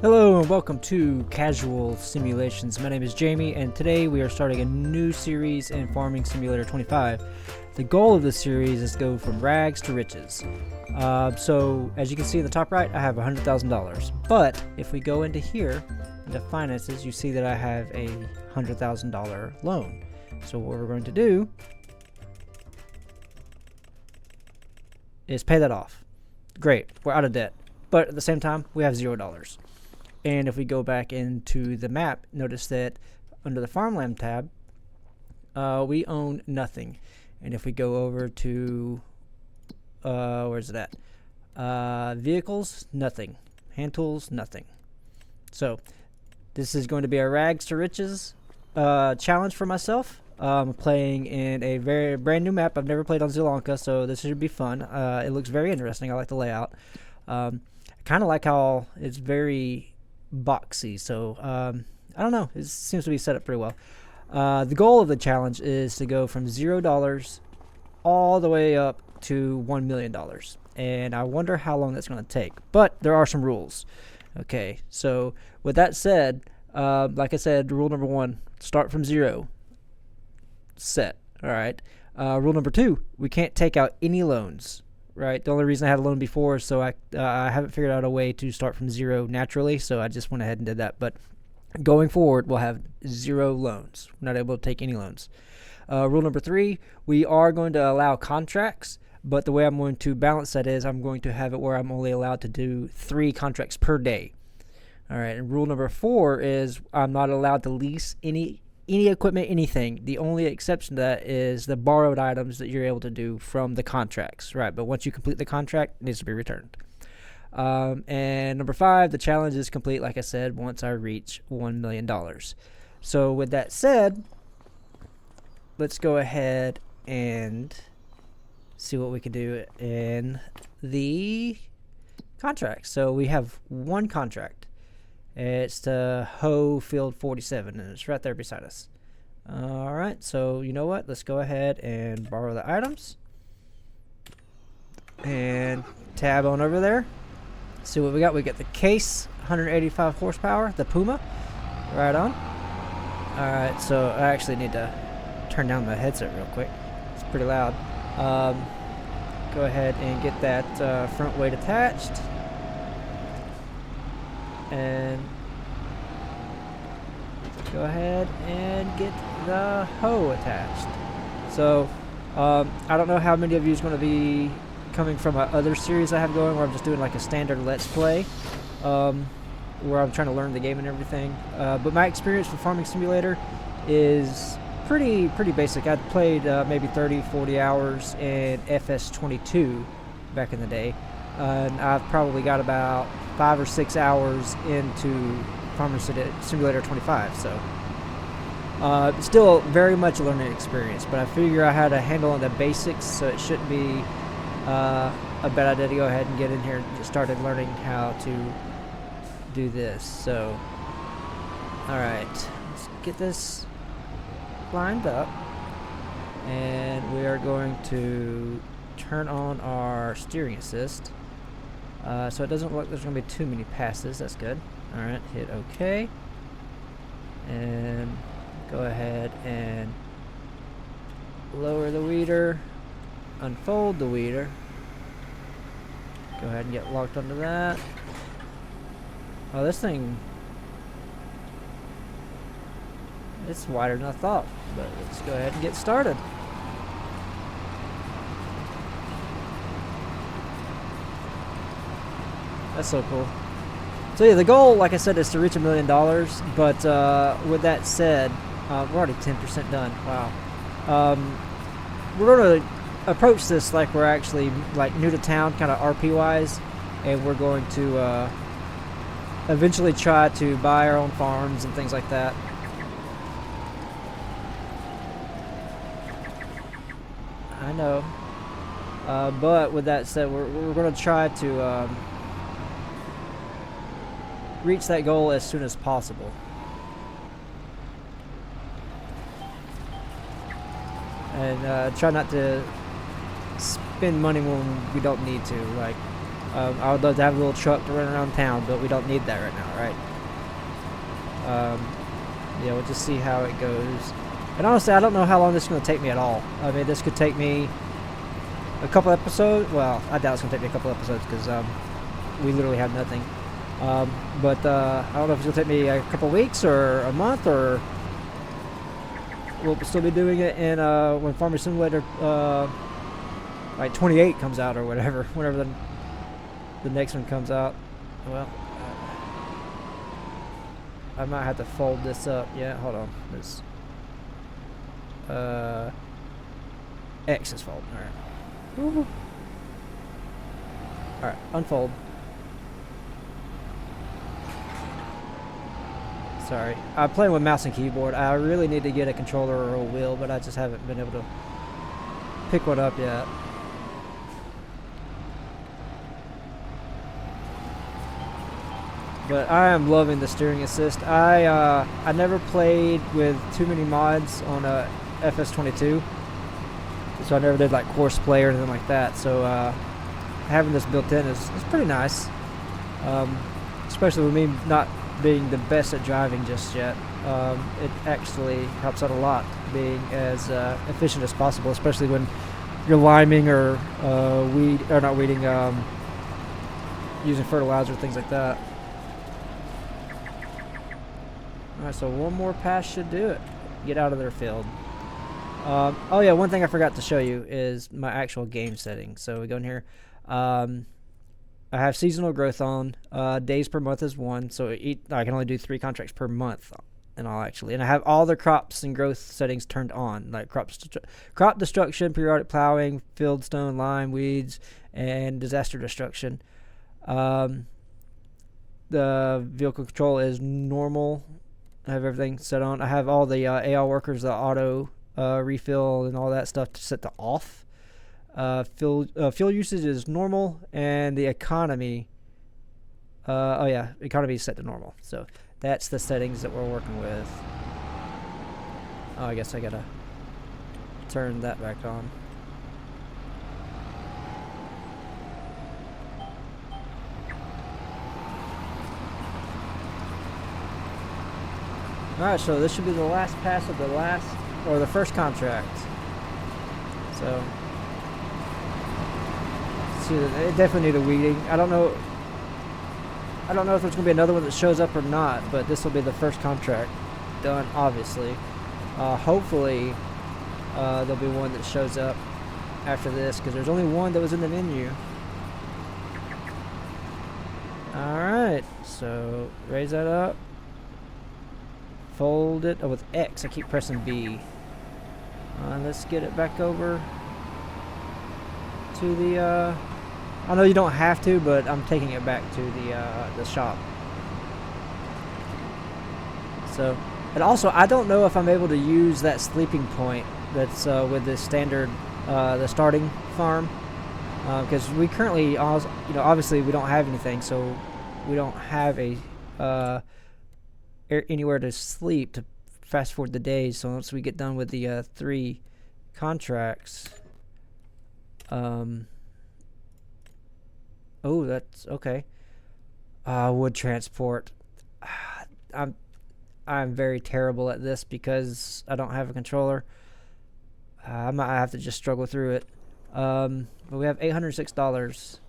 Hello and welcome to Casual Simulations. My name is Jamie and today we are starting a new series in Farming Simulator 25. The goal of this series is to go from rags to riches. So as you can see in the top right, I have $100,000. But if we go into here, into finances, you see that I have a $100,000 loan. So what we're going to do is pay that off. Great, we're out of debt. But at the same time, we have $0. And if we go back into the map, notice that under the farmland tab, we own nothing. And if we go over to, where's it at? Vehicles, nothing. Hand tools, nothing. So this is going to be a rags to riches challenge for myself. I'm playing in a very brand new map. I've never played on Sri Lanka, so this should be fun. It looks very interesting. I like the layout. I kind of like how it's very boxy, so I don't know, it seems to be set up pretty well. The goal of the challenge is to go from $0 all the way up to $1 million, and I wonder how long that's going to take, but there are some rules. Okay, so with that said, like I said, rule number 1, start from 0. Set. All right. Rule number 2, we can't take out any loans. Right, the only reason I had a loan before is so I haven't figured out a way to start from 0 naturally, so I just went ahead and did that. But going forward, we'll have 0 loans. We're not able to take any loans. Rule number 3, we are going to allow contracts, but the way I'm going to balance that is I'm going to have it where I'm only allowed to do 3 contracts per day. All right, and rule number 4 is I'm not allowed to lease any equipment, anything. The only exception to that is the borrowed items that you're able to do from the contracts, right? But once you complete the contract, it needs to be returned. And number 5, the challenge is complete, like I said, once I reach $1 million. So with that said, let's go ahead and see what we can do in the contract. So we have one contract. It's the Hoe Field 47, and it's right there beside us. Alright, so you know what? Let's go ahead and borrow the items. And tab on over there. See what we got. We got the Case, 185 horsepower, the Puma. Right on. Alright, so I actually need to turn down my headset real quick. It's pretty loud. Go ahead and get that front weight attached. And go ahead and get the hoe attached. So I don't know how many of you is going to be coming from other series I have going where I'm just doing like a standard let's play where I'm trying to learn the game and everything, but my experience with Farming Simulator is pretty basic. I'd played maybe 30-40 hours in FS22 back in the day, and I've probably got about 5 or 6 hours into Farming Simulator 25, so still very much a learning experience, but I figure I had a handle on the basics, so it shouldn't be a bad idea to go ahead and get in here and get started learning how to do this. So alright, let's get this lined up, and we are going to turn on our steering assist. So it doesn't look like there's going to be too many passes. That's good. Alright, hit OK. And go ahead and lower the weeder. Unfold the weeder. Go ahead and get locked onto that. Oh, this thing, it's wider than I thought. But let's go ahead and get started. That's so cool. So yeah, the goal, like I said, is to reach $1 million. But with that said, we're already 10% done. Wow. We're going to approach this like we're actually like new to town, kind of RP wise, and we're going to eventually try to buy our own farms and things like that. I know. But with that said, we're going to try to reach that goal as soon as possible. And try not to spend money when we don't need to. Like, I would love to have a little truck to run around town, but we don't need that right now, right? Yeah, we'll just see how it goes. And honestly, I don't know how long this is going to take me at all. I mean, this could take me a couple episodes. Well, I doubt it's going to take me a couple episodes because we literally have nothing. But I don't know if it's going to take me a couple weeks or a month, or we'll still be doing it in when Farming Simulator like 28 comes out or whatever, whenever the next one comes out. Well, I might have to fold this up. Yeah, hold on. This X is fold. All right. All right, unfold. Sorry, I'm playing with mouse and keyboard. I really need to get a controller or a wheel, but I just haven't been able to pick one up yet. But I am loving the steering assist. I never played with too many mods on a FS22, so I never did like course play or anything like that. So having this built in is pretty nice, especially with me not being the best at driving just yet. It actually helps out a lot being as efficient as possible, especially when you're liming or not weeding, using fertilizer, things like that. Alright, so one more pass should do it. Get out of their field. Oh yeah, one thing I forgot to show you is my actual game settings. So we go in here. I have seasonal growth on. Days per month is 1, so I can only do 3 contracts per month and all, actually. And I have all the crops and growth settings turned on, like crop destruction, periodic plowing, field stone, lime, weeds, and disaster destruction. The vehicle control is normal. I have everything set on. I have all the AL workers, the auto refill and all that stuff set to off. Fuel usage is normal, and the economy, economy is set to normal. So that's the settings that we're working with. Oh, I guess I gotta turn that back on. Alright, so this should be the last pass of the first contract. So see, it definitely need a weeding. I don't know if there's gonna be another one that shows up or not, but this will be the first contract done, obviously. Hopefully there'll be one that shows up after this, because there's only one that was in the menu. Alright, so raise that up. Fold it with X. I keep pressing B. Let's get it back over to the I know you don't have to, but I'm taking it back to the shop. So, and also I don't know if I'm able to use that sleeping point that's with the standard the starting farm, because we currently also, obviously we don't have anything, so we don't have a anywhere to sleep to fast forward the days. So once we get done with the 3 contracts, oh, that's okay. Wood transport. I'm very terrible at this because I don't have a controller. I might have to just struggle through it. But we have $806.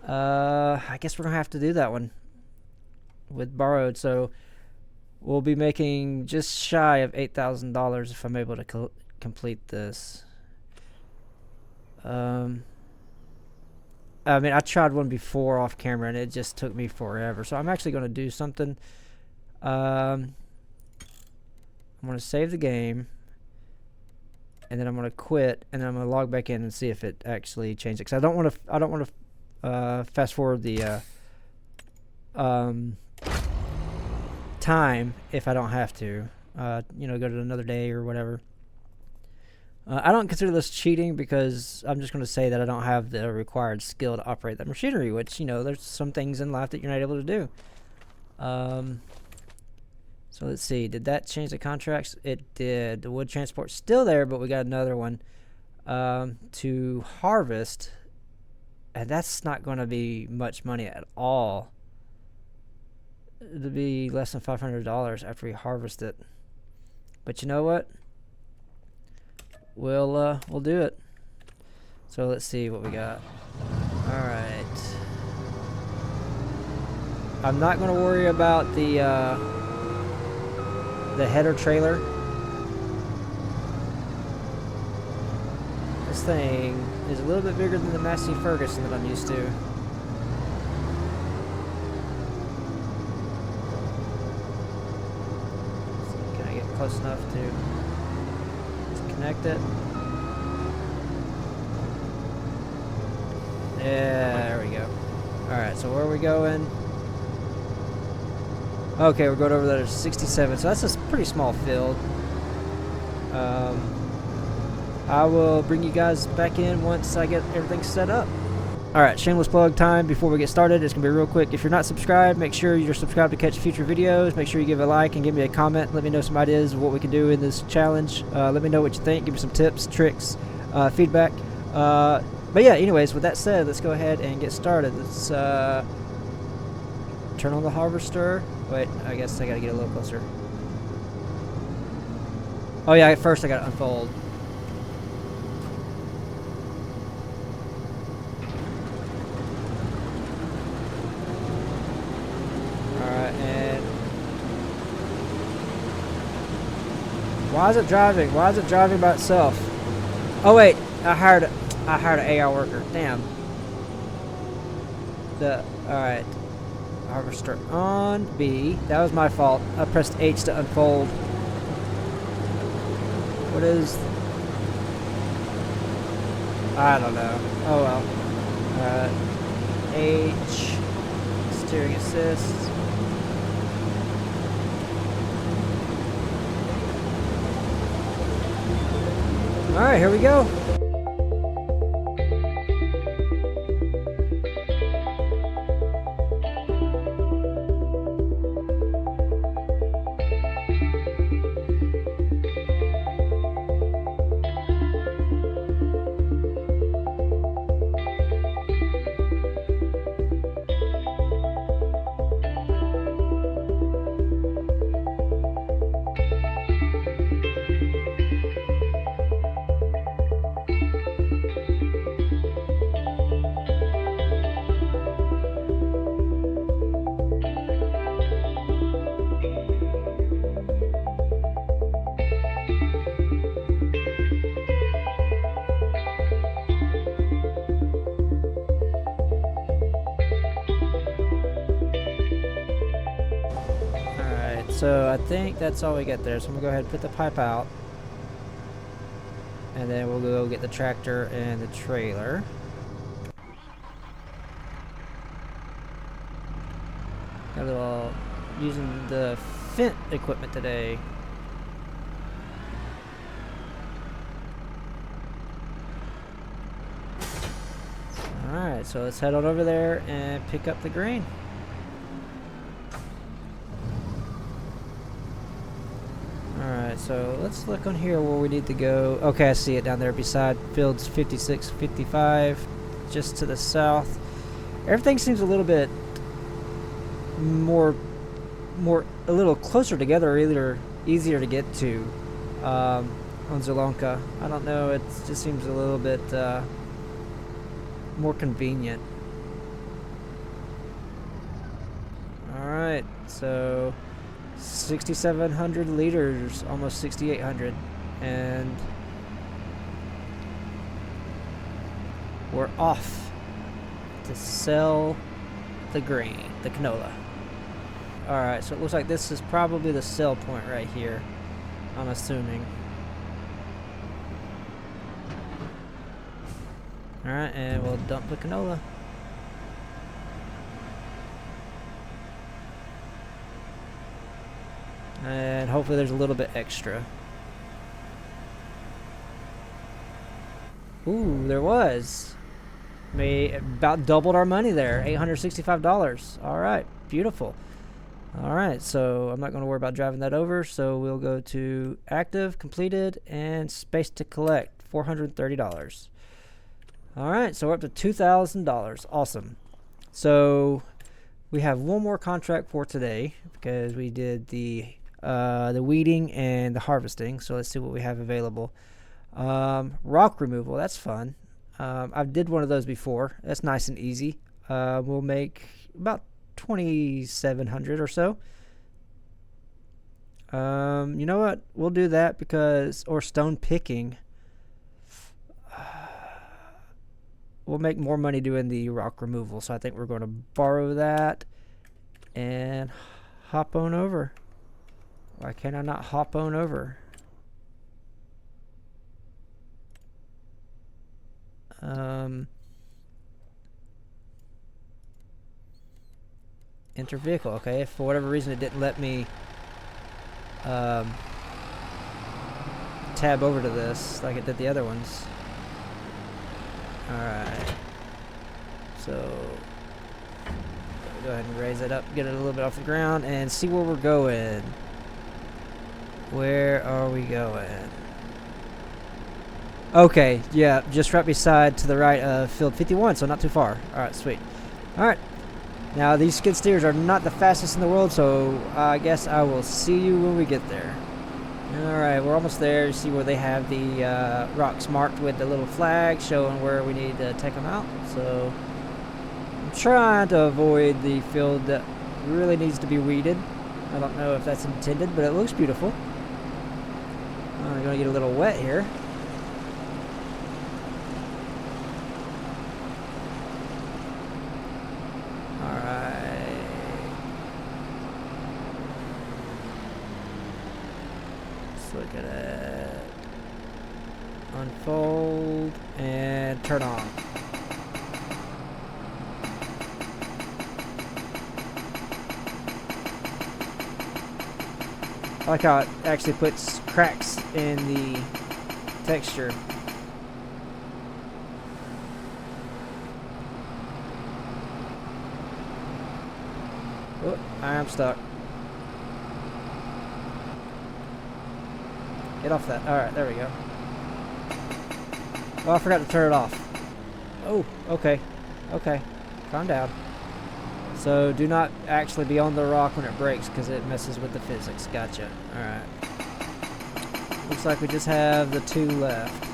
I guess we're gonna have to do that one with borrowed. So we'll be making just shy of $8,000 if I'm able to complete this. I mean, I tried one before off camera and it just took me forever. So I'm actually going to do something. I'm going to save the game, and then I'm going to quit, and then I'm going to log back in and see if it actually changed it. Because I don't want to fast forward the time if I don't have to. Go to another day or whatever. I don't consider this cheating because I'm just going to say that I don't have the required skill to operate that machinery, which, there's some things in life that you're not able to do. So let's see. Did that change the contracts? It did. The wood transport's still there, but we got another one to harvest And that's not going to be much money at all. It'll be less than $500 after we harvest it. But you know what? We'll do it. So let's see what we got. All right. I'm not going to worry about the header trailer. This thing is a little bit bigger than the Massey Ferguson that I'm used to. So can I get close enough to connect it? Yeah, there we go. Alright, so where are we going? Okay, we're going over there to 67, so that's a pretty small field. I will bring you guys back in once I get everything set up. Alright, shameless plug time before we get started. It's going to be real quick. If you're not subscribed, make sure you're subscribed to catch future videos. Make sure you give a like and give me a comment. Let me know some ideas of what we can do in this challenge. Let me know what you think. Give me some tips, tricks, feedback. But yeah, anyways, with that said, let's go ahead and get started. Let's turn on the harvester. Wait, I guess I got to get a little closer. Oh yeah, first I got to unfold. Why is it driving? Why is it driving by itself? Oh wait, I hired an AI worker. Damn. Alright. Harvester on B. That was my fault. I pressed H to unfold. What is... I don't know. Oh well. H. Steering assist. Alright, here we go. So I think that's all we got there. So I'm gonna go ahead and put the pipe out, and then we'll go get the tractor and the trailer. Got a little using the Fent equipment today. Alright, so let's head on over there and pick up the grain. Alright, so let's look on here where we need to go. Okay, I see it down there beside fields 56, 55, just to the south. Everything seems a little bit more a little closer together, either easier to get to on Zelonka. I don't know, it just seems a little bit more convenient. Alright, so 6,700 liters, almost 6,800, and we're off to sell the grain, the canola. Alright, so it looks like this is probably the sell point right here, I'm assuming. Alright, and we'll dump the canola. And hopefully there's a little bit extra. Ooh, there was. We about doubled our money there. $865. Alright, beautiful. Alright, so I'm not going to worry about driving that over. So we'll go to active, completed, and space to collect. $430. All right, so we're up to $2,000. Awesome. So we have one more contract for today because we did the weeding and the harvesting. So let's see what we have available. Rock removal, that's fun. I've did one of those before. That's nice and easy. We'll make about 2,700 or so. You know what? We'll do that because, or stone picking. We'll make more money doing the rock removal. So I think we're going to borrow that and hop on over. Why can't I not hop on over? Enter vehicle. Okay, if for whatever reason it didn't let me tab over to this like it did the other ones. Alright. So go ahead and raise it up, get it a little bit off the ground, and see where we're going. Where are we going? Okay, yeah, just right beside to the right of field 51, so not too far. Alright, sweet. Alright. Now, these skid steers are not the fastest in the world, so I guess I will see you when we get there. Alright, we're almost there. You see where they have the rocks marked with the little flag showing where we need to take them out. So, I'm trying to avoid the field that really needs to be weeded. I don't know if that's intended, but it looks beautiful. We're going to get a little wet here. Look at it. Unfold and turn on. I like how it actually puts cracks in the texture. Oh, I am stuck. Get off that. Alright, there we go. Oh, I forgot to turn it off. Oh, okay. Okay. Calm down. So, do not actually be on the rock when it breaks because it messes with the physics. Gotcha. Alright. Looks like we just have the 2 left.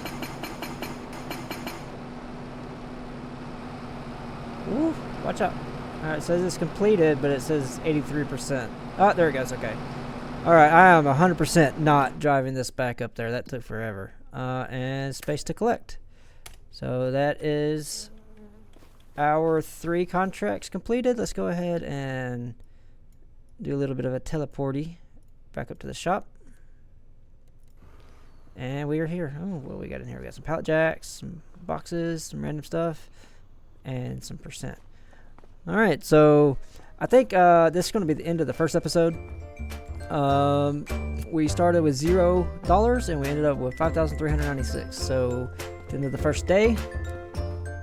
Ooh, watch out. Alright, it says it's completed, but it says 83%. Oh, there it goes. Okay. Alright, I am 100% not driving this back up there. That took forever. And space to collect. So that is our 3 contracts completed. Let's go ahead and do a little bit of a teleporty back up to the shop. And we are here. Oh, what do we got in here? We got some pallet jacks, some boxes, some random stuff, and some percent. Alright, so I think this is going to be the end of the first episode. We started with $0 and we ended up with 5,396. So at the end of the first day,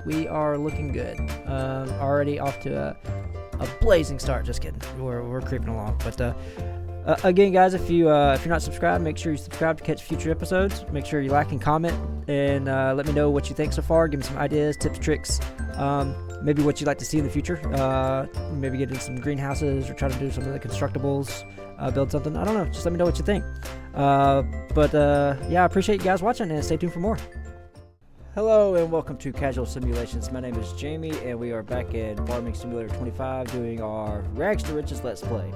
we are looking good. Already off to a blazing start. Just kidding. We're creeping along. But again, guys, if you're not subscribed, make sure you subscribe to catch future episodes. Make sure you like and comment, and let me know what you think so far. Give me some ideas, tips, tricks. Maybe what you'd like to see in the future. Maybe get into some greenhouses or try to do some of the constructibles. Build something. I don't know. Just let me know what you think. Yeah, I appreciate you guys watching, and stay tuned for more. Hello and welcome to Casual Simulations. My name is Jamie and we are back in Farming Simulator 25 doing our Rags to Riches Let's Play.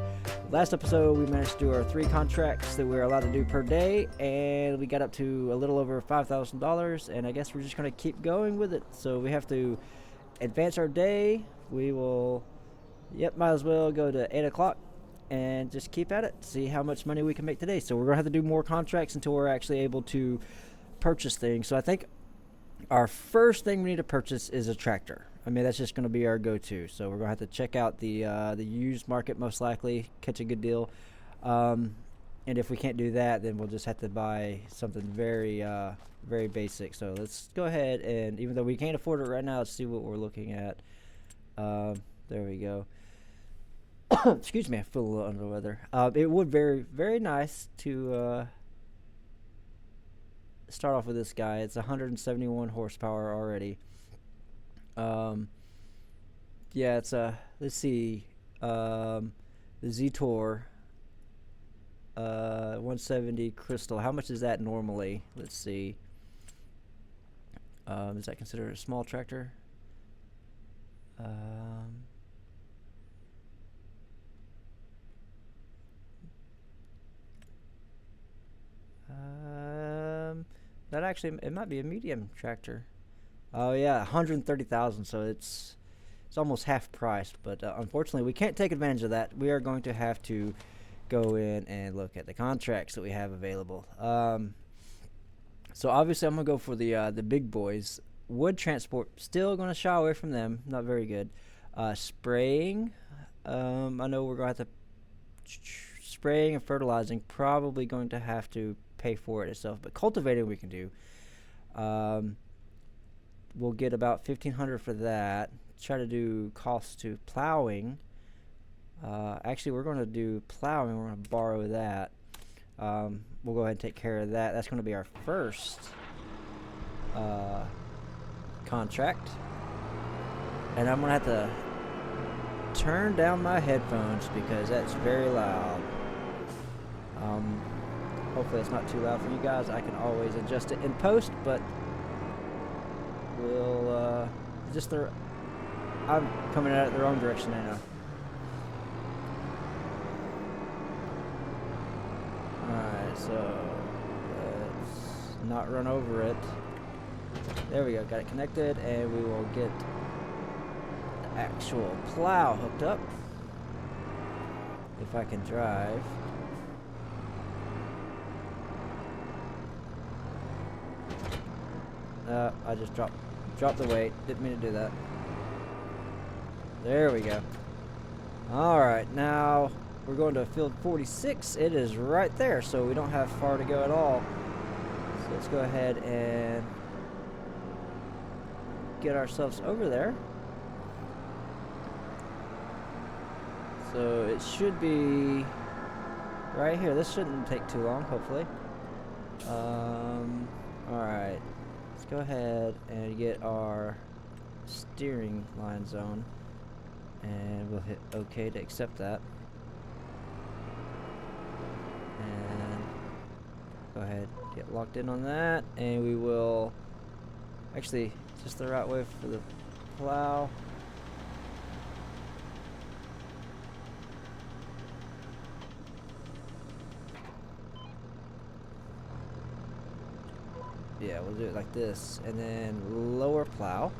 Last episode we managed to do our 3 contracts that we were allowed to do per day, and we got up to a little over $5,000, and I guess we're just going to keep going with it. So we have to advance our day. We will, might as well go to 8 o'clock and just keep at it, see how much money we can make today. So we're going to have to do more contracts until we're actually able to purchase things. So I think our first thing we need to purchase is a tractor. I mean, that's just going to be our go-to. So we're going to have to check out the used market, most likely, catch a good deal. And if we can't do that, then we'll just have to buy something very, very basic. So let's go ahead and, even though we can't afford it right now, let's see what we're looking at. There we go. Excuse me, I feel a little under the weather. It would be very nice to start off with this guy. It's 171 horsepower already. Um, yeah, it's a. Let's see. The Z Tour 170 Crystal. How much is that normally? Let's see. Is that considered a small tractor? Um, that actually it might be a medium tractor. Oh yeah, 130,000. So it's almost half priced. But unfortunately, we can't take advantage of that. We are going to have to go in and look at the contracts that we have available. So obviously, I'm gonna go for the big boys. Wood transport, still gonna shy away from them. Not very good. Spraying, I know we're gonna have to spraying and fertilizing. Probably going to have to pay for it itself, but cultivating we can do. We'll get about 1,500 for that. Try to do costs to plowing. Actually, we're going to do plowing. We're going to borrow that. We'll go ahead and take care of that. That's going to be our first contract. And I'm going to have to turn down my headphones because that's very loud. Hopefully it's not too loud for you guys. I can always adjust it in post, but we'll I'm coming at it the wrong direction now. Alright, so let's not run over it. There we go, got it connected, and we will get the actual plow hooked up. If I can drive. I just dropped the weight. Didn't mean to do that. There we go. Alright, now we're going to field 46. It is right there, so we don't have far to go at all. So let's go ahead and get ourselves over there. So it should be right here. This shouldn't take too long, hopefully. Alright. Let's go ahead and get our steering line zone. And we'll hit OK to accept that. And go ahead, get locked in on that. And we will actually just the right way for the plow. Yeah, we'll do it like this, and then lower plow,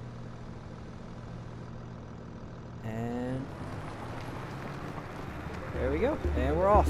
and there we go, and we're off.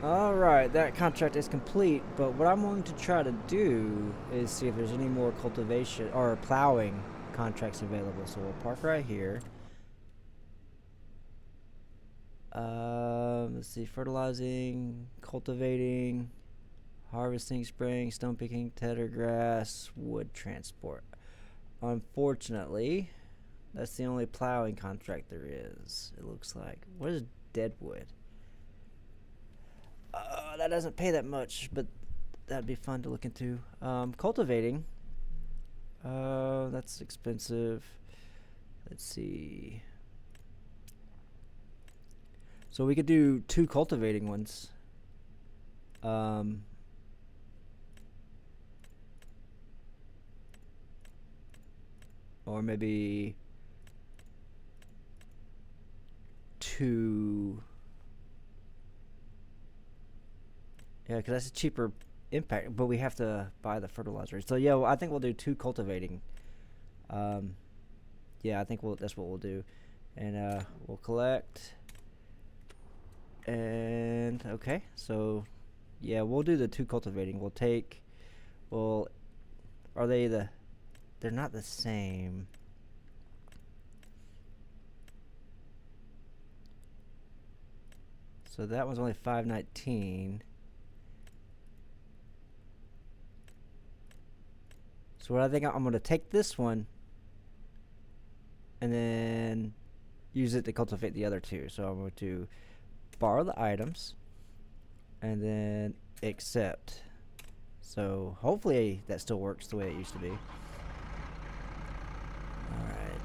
Alright, that contract is complete, but what I'm going to try to do is see if there's any more cultivation or plowing contracts available. So we'll park right here. Let's see, fertilizing, cultivating, harvesting, spraying, stone picking, tedder grass, wood transport. Unfortunately, that's the only plowing contract there is, it looks like. What is deadwood? That doesn't pay that much, but that'd be fun to look into. Cultivating. That's expensive. Let's see. So we could do 2 cultivating ones. Or maybe 2. Yeah, because that's a cheaper impact, but we have to buy the fertilizer. So yeah, well, I think we'll do 2 cultivating. Yeah, I think that's what we'll do, and we'll collect. And okay, so yeah, we'll do the 2 cultivating. We'll take. Well, are they the? They're not the same. So that one's only 519. So what I think I'm going to take this one and then use it to cultivate the other 2. So I'm going to borrow the items and then accept. So hopefully that still works the way it used to be. Alright.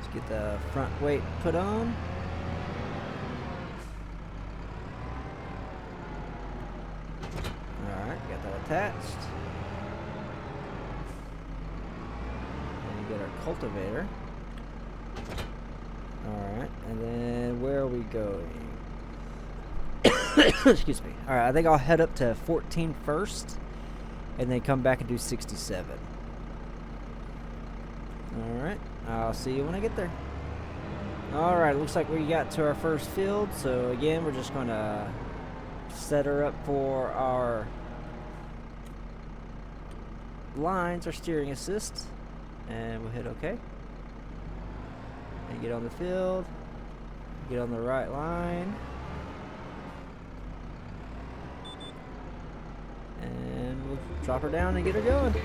Let's get the front weight put on. Alright, got that attached. Get our cultivator. Alright, and then where are we going? Excuse me. Alright, I think I'll head up to 14 first and then come back and do 67. Alright, I'll see you when I get there. Alright, looks like we got to our first field, so again, we're just going to set her up for our lines, our steering assist. And we'll hit OK. And get on the field. Get on the right line. And we'll drop her down and get her going.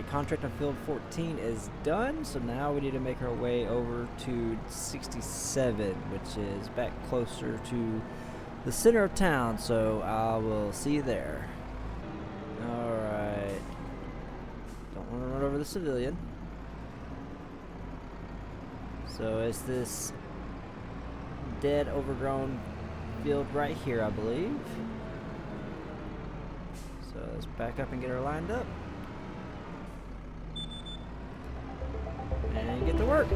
Contract on field 14 is done, so now we need to make our way over to 67, which is back closer to the center of town, so I will see you there. Alright. Don't want to run over the civilian. So it's this dead, overgrown field right here, I believe. So let's back up and get her lined up. And get to work.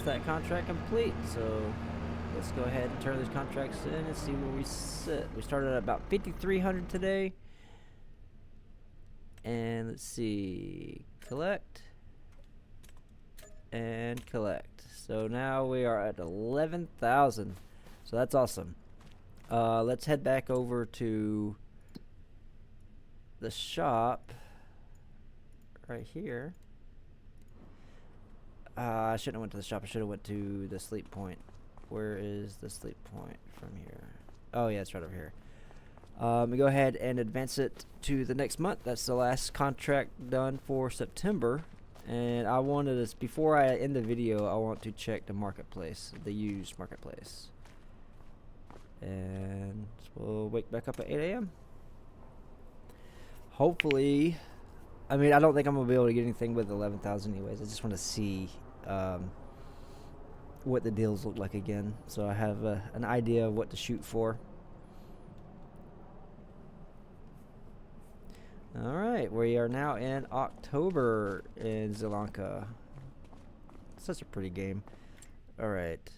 That contract complete, so let's go ahead and turn these contracts in and see where we sit. We started at about 5,300 today, and let's see, collect and collect. So now we are at 11,000, so that's awesome. Let's head back over to the shop right here. I shouldn't have went to the shop. I should have went to the sleep point. Where is the sleep point from here? Oh yeah, it's right over here. We go ahead and advance it to the next month. That's the last contract done for September. And I wanted this before I end the video. I want to check the marketplace, the used marketplace. And we'll wake back up at 8 a.m. Hopefully, I mean, I don't think I'm gonna be able to get anything with 11,000 anyways. I just want to see what the deals look like again, so I have an idea of what to shoot for. Alright, we are now in October in Sri Lanka. Such a pretty game. Alright,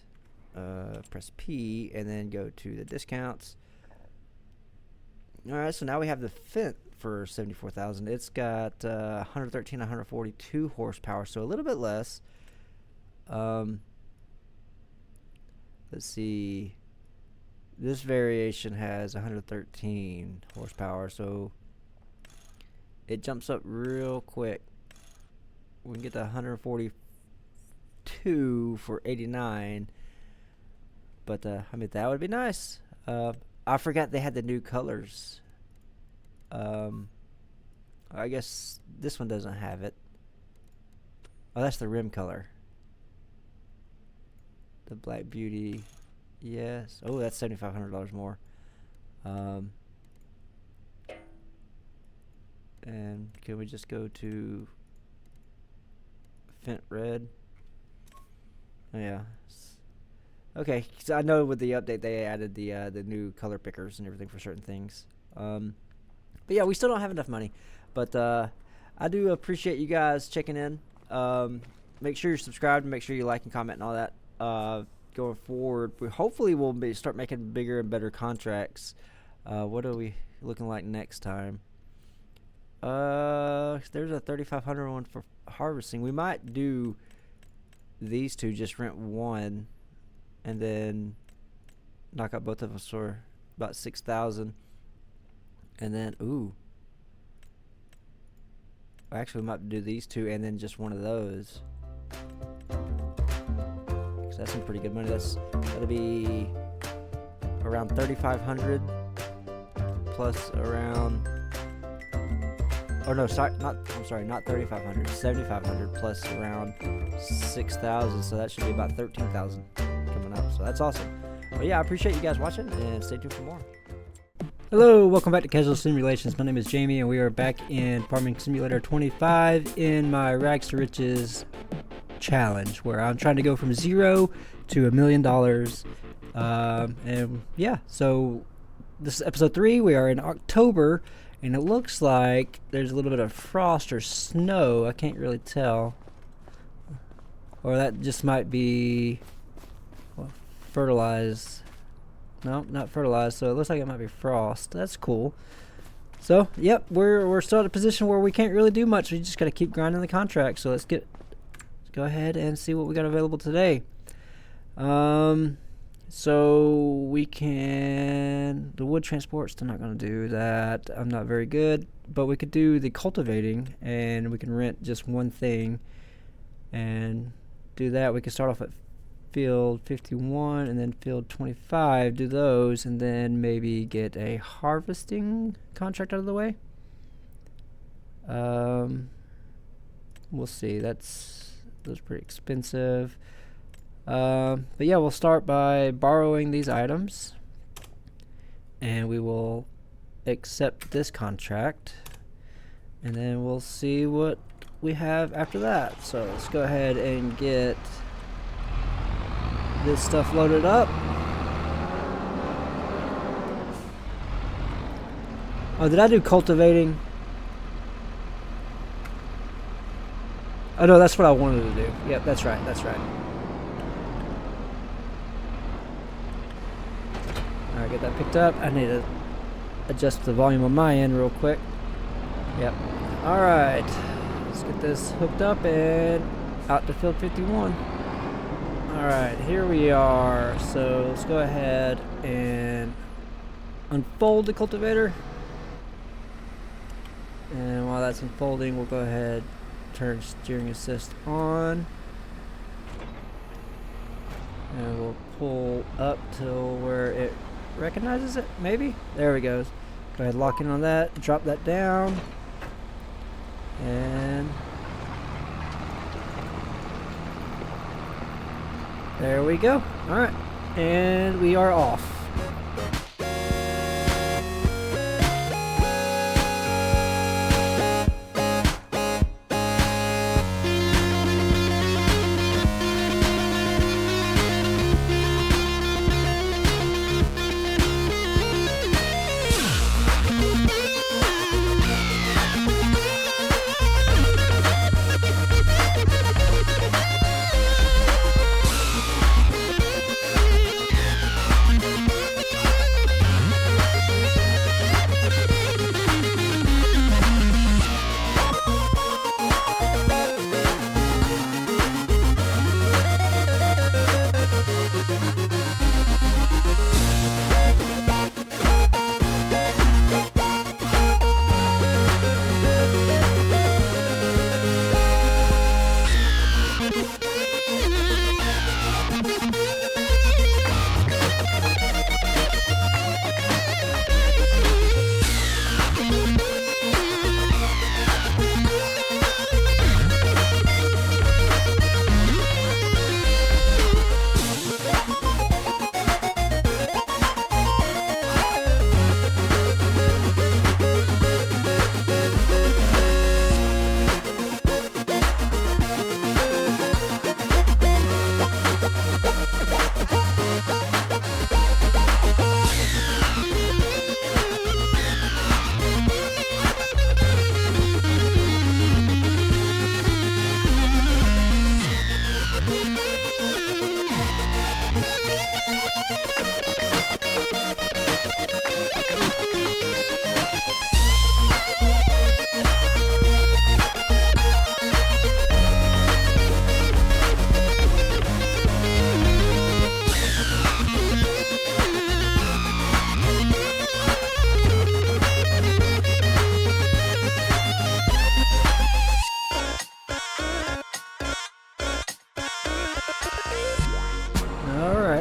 press P and then go to the discounts. Alright, so now we have the Fent for 74,000. It's got 113, 142 horsepower, so a little bit less. Let's see. This variation has 113 horsepower, so it jumps up real quick. We can get to 142 for 89, but I mean, that would be nice. I forgot they had the new colors. I guess this one doesn't have it. Oh, that's the rim color. The Black Beauty. Yes. Oh, that's $7,500 more. And can we just go to Fent Red? Oh, yeah. Okay, so I know with the update they added the new color pickers and everything for certain things. But yeah, we still don't have enough money. But I do appreciate you guys checking in. Make sure you're subscribed and make sure you like and comment and all that. Going forward, hopefully we'll start making bigger and better contracts. What are we looking like next time? There's a 3,500 one for harvesting. We might do these two, just rent one, and then knock out both of us for about 6,000. And then, ooh. Actually, we might do these two and then just one of those. So that's some pretty good money. That'll be around 3,500 plus around. Oh no, sorry, not 3,500. 7,500 plus around 6,000. So that should be about 13,000 coming up. So that's awesome. But yeah, I appreciate you guys watching and stay tuned for more. Hello, welcome back to Casual Simulations. My name is Jamie, and we are back in Farming Simulator 25 in my Rags to Riches challenge, where I'm trying to go from $0 to $1 million. And yeah, so this is episode 3. We are in October, and it looks like there's a little bit of frost or snow. I can't really tell. Or that just might be fertilized. No, not fertilized, so it looks like it might be frost. That's cool. So, yep, we're still at a position where we can't really do much. We just got to keep grinding the contract. So let's go ahead and see what we got available today. So we can, the wood transport, still not going to do that. I'm not very good, but we could do the cultivating, and we can rent just one thing and do that. We could start off at field 51 and then field 25, do those, and then maybe get a harvesting contract out of the way. We'll see. Those are pretty expensive. But yeah, we'll start by borrowing these items, and we will accept this contract, and then we'll see what we have after that. So let's go ahead and get this stuff loaded up. Oh, did I do cultivating? Oh no, that's what I wanted to do. Yep, that's right, that's right. Alright, get that picked up. I need to adjust the volume on my end real quick. Yep. Alright, let's get this hooked up and out to field 51. Alright, here we are. So let's go ahead and unfold the cultivator. And while that's unfolding, we'll go ahead and turn steering assist on. And we'll pull up till where it recognizes it, maybe? There we go. Go ahead, lock in on that, drop that down. And there we go. Alright. And we are off.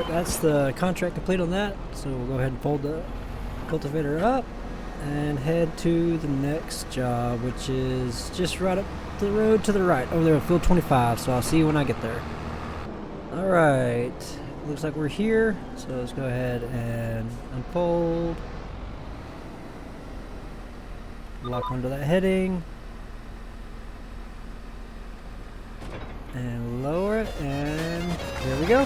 That's the contract complete on that. So we'll go ahead and fold the cultivator up and head to the next job, which is just right up the road to the right over there at field 25. So I'll see you when I get there. Alright, looks like we're here. So let's go ahead and unfold. lock onto that heading. And lower it, and here we go.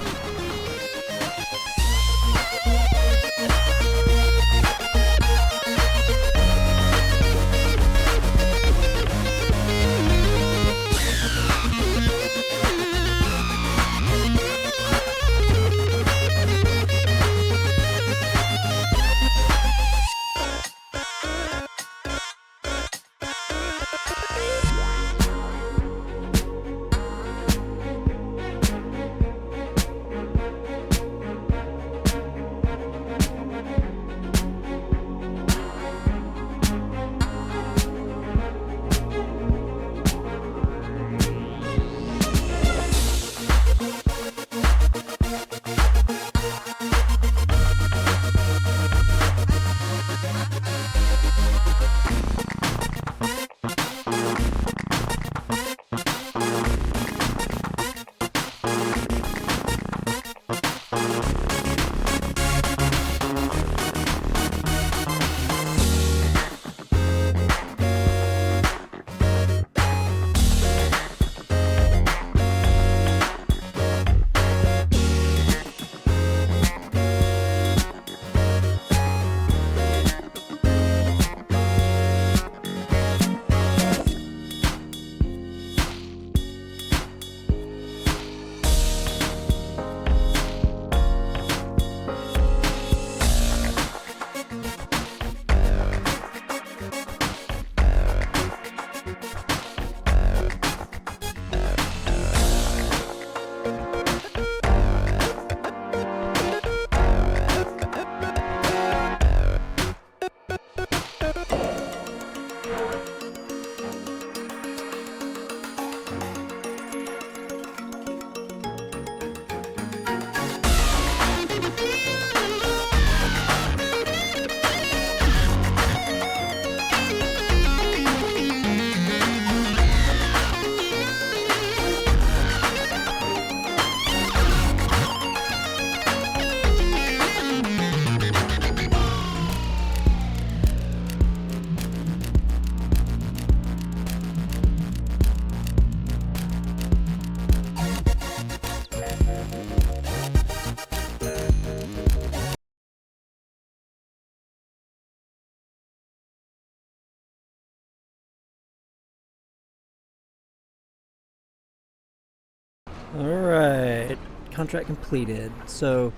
Alright, contract completed. So,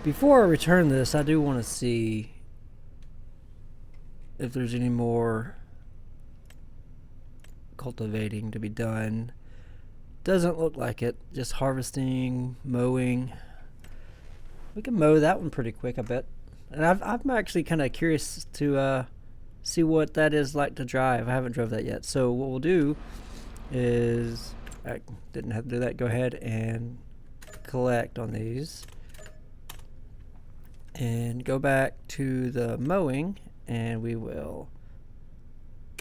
before I return this, I do want to see if there's any more cultivating to be done. Doesn't look like it. Just harvesting, mowing. We can mow that one pretty quick, I bet. And I'm actually kind of curious to see what that is like to drive. I haven't drove that yet. So what we'll do is... I didn't have to do that. Go ahead and collect on these and go back to the mowing, and we will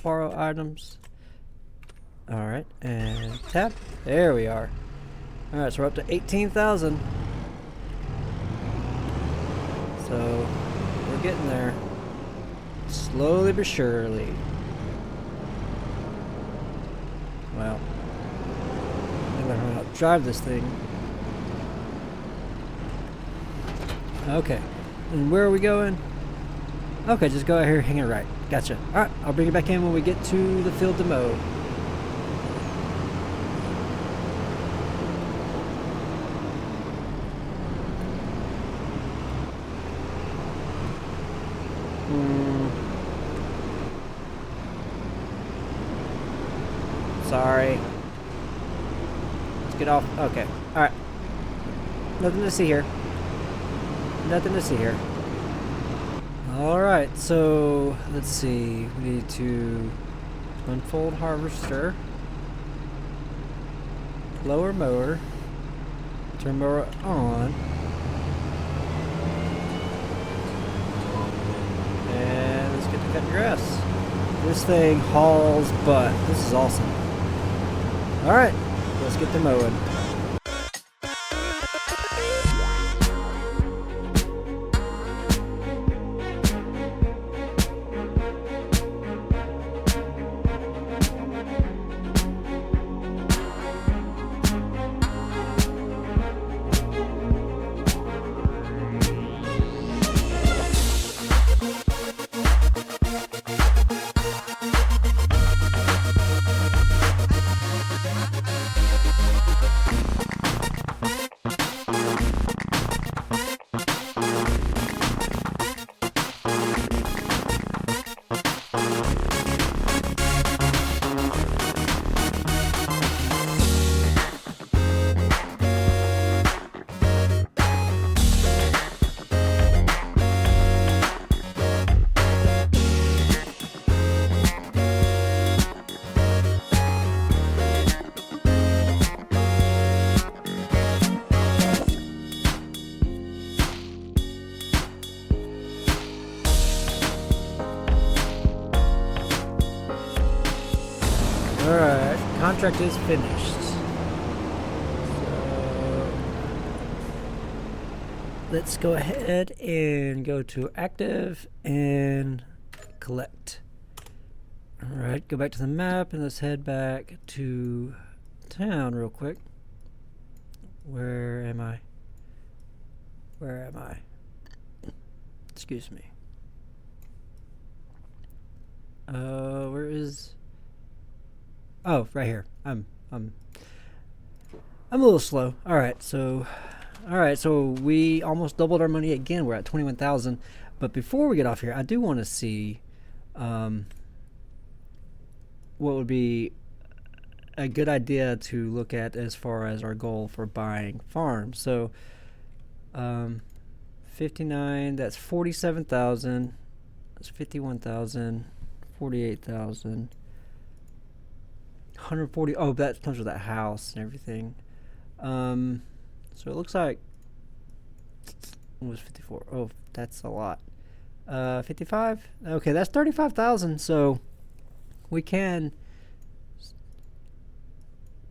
borrow items. Alright, and tap. There we are. Alright, so we're up to 18,000. So we're getting there slowly but surely. Well, learn how to drive this thing. Okay, and where are we going? Okay, just go out here, hang it right. Gotcha. Alright, I'll bring it back in when we get to the field to mow. Sorry. Get off. Okay. Alright. Nothing to see here. Nothing to see here. Alright, so let's see. We need to unfold harvester, lower mower, turn mower on, and let's get to cutting grass. This thing hauls butt. This is awesome. Alright. Let's get to mowing. contract is finished. So let's go ahead and go to active and collect. Alright, go back to the map and let's head back to town real quick. Where am I? Where am I? Excuse me. Where is... Oh, right here. I'm a little slow. Alright, so we almost doubled our money again. We're at 21,000. But before we get off here, I do want to see what would be a good idea to look at as far as our goal for buying farms. So 59, that's 47,000, that's 51,000, 48,000, 140. Oh, that comes with that house and everything. So it looks like it was 54. Oh, that's a lot. 55. Okay, that's 35,000. So we can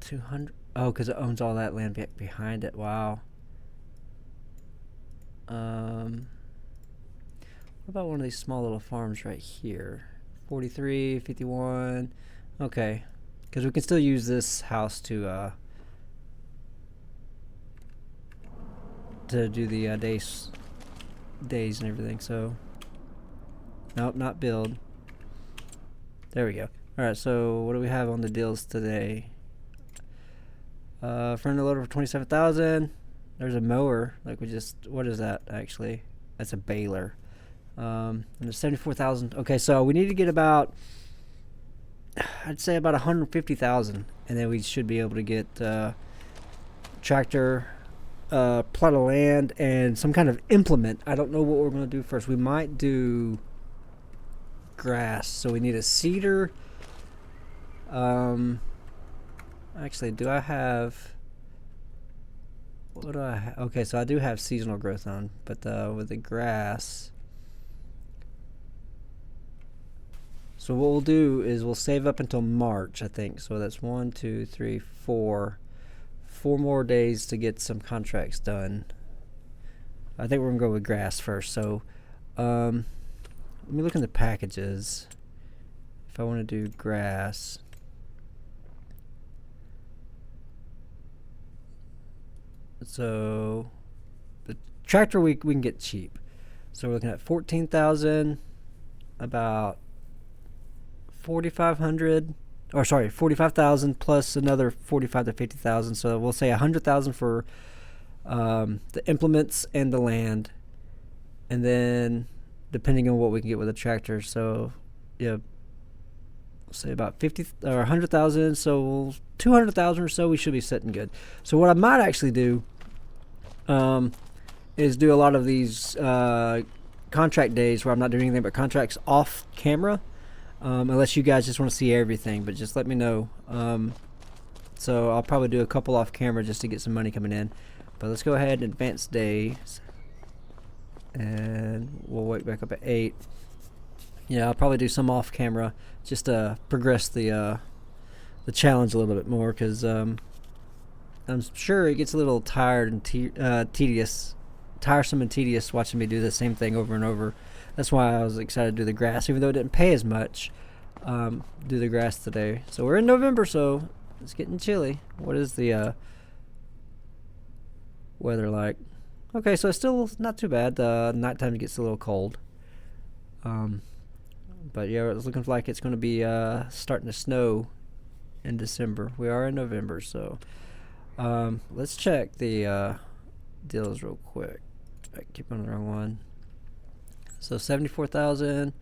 200. Oh, because it owns all that land behind it. Wow. What about one of these small little farms right here? 43, 51. Okay, because we can still use this house to do the days and everything. So nope, not build. There we go. All right, so what do we have on the deals today? Friendly loader for 27,000. There's a mower. Like we just, what is that actually? That's a baler. And it's 74,000. Okay, so we need to get about, I'd say about 150,000, and then we should be able to get tractor, plot of land, and some kind of implement. I don't know what we're going to do first. We might do grass. So we need a seeder. Actually, do I have... What do I have? Okay, so I do have seasonal growth on, but with the grass... So what we'll do is we'll save up until March, I think. So that's 1, 2, 3, 4. 4 more days to get some contracts done. I think we're going to go with grass first. So let me look in the packages. If I want to do grass... So the tractor we can get cheap. So we're looking at 14,000, about 4,500, or sorry, 45,000 plus another 45 to 50,000. So we'll say 100,000 for the implements and the land, and then depending on what we can get with the tractor. So yeah, we'll say about 50 or 100,000. So 200,000 or so, we should be sitting good. So what I might actually do is do a lot of these contract days where I'm not doing anything but contracts off camera, unless you guys just want to see everything, but just let me know. So I'll probably do a couple off camera just to get some money coming in. But let's go ahead and advance days, and we'll wake back up at 8. Yeah, I'll probably do some off camera just to progress the challenge a little bit more, because I'm sure it gets a little tired and tiresome and tedious watching me do the same thing over and over. That's why I was excited to do the grass, even though it didn't pay as much. Do the grass today. So we're in November, so it's getting chilly. What is the weather like? Okay, so it's still not too bad. Nighttime gets a little cold. But yeah, it's looking like it's going to be starting to snow in December. We are in November, so let's check the deals real quick. I keep on the wrong one. So 74,000.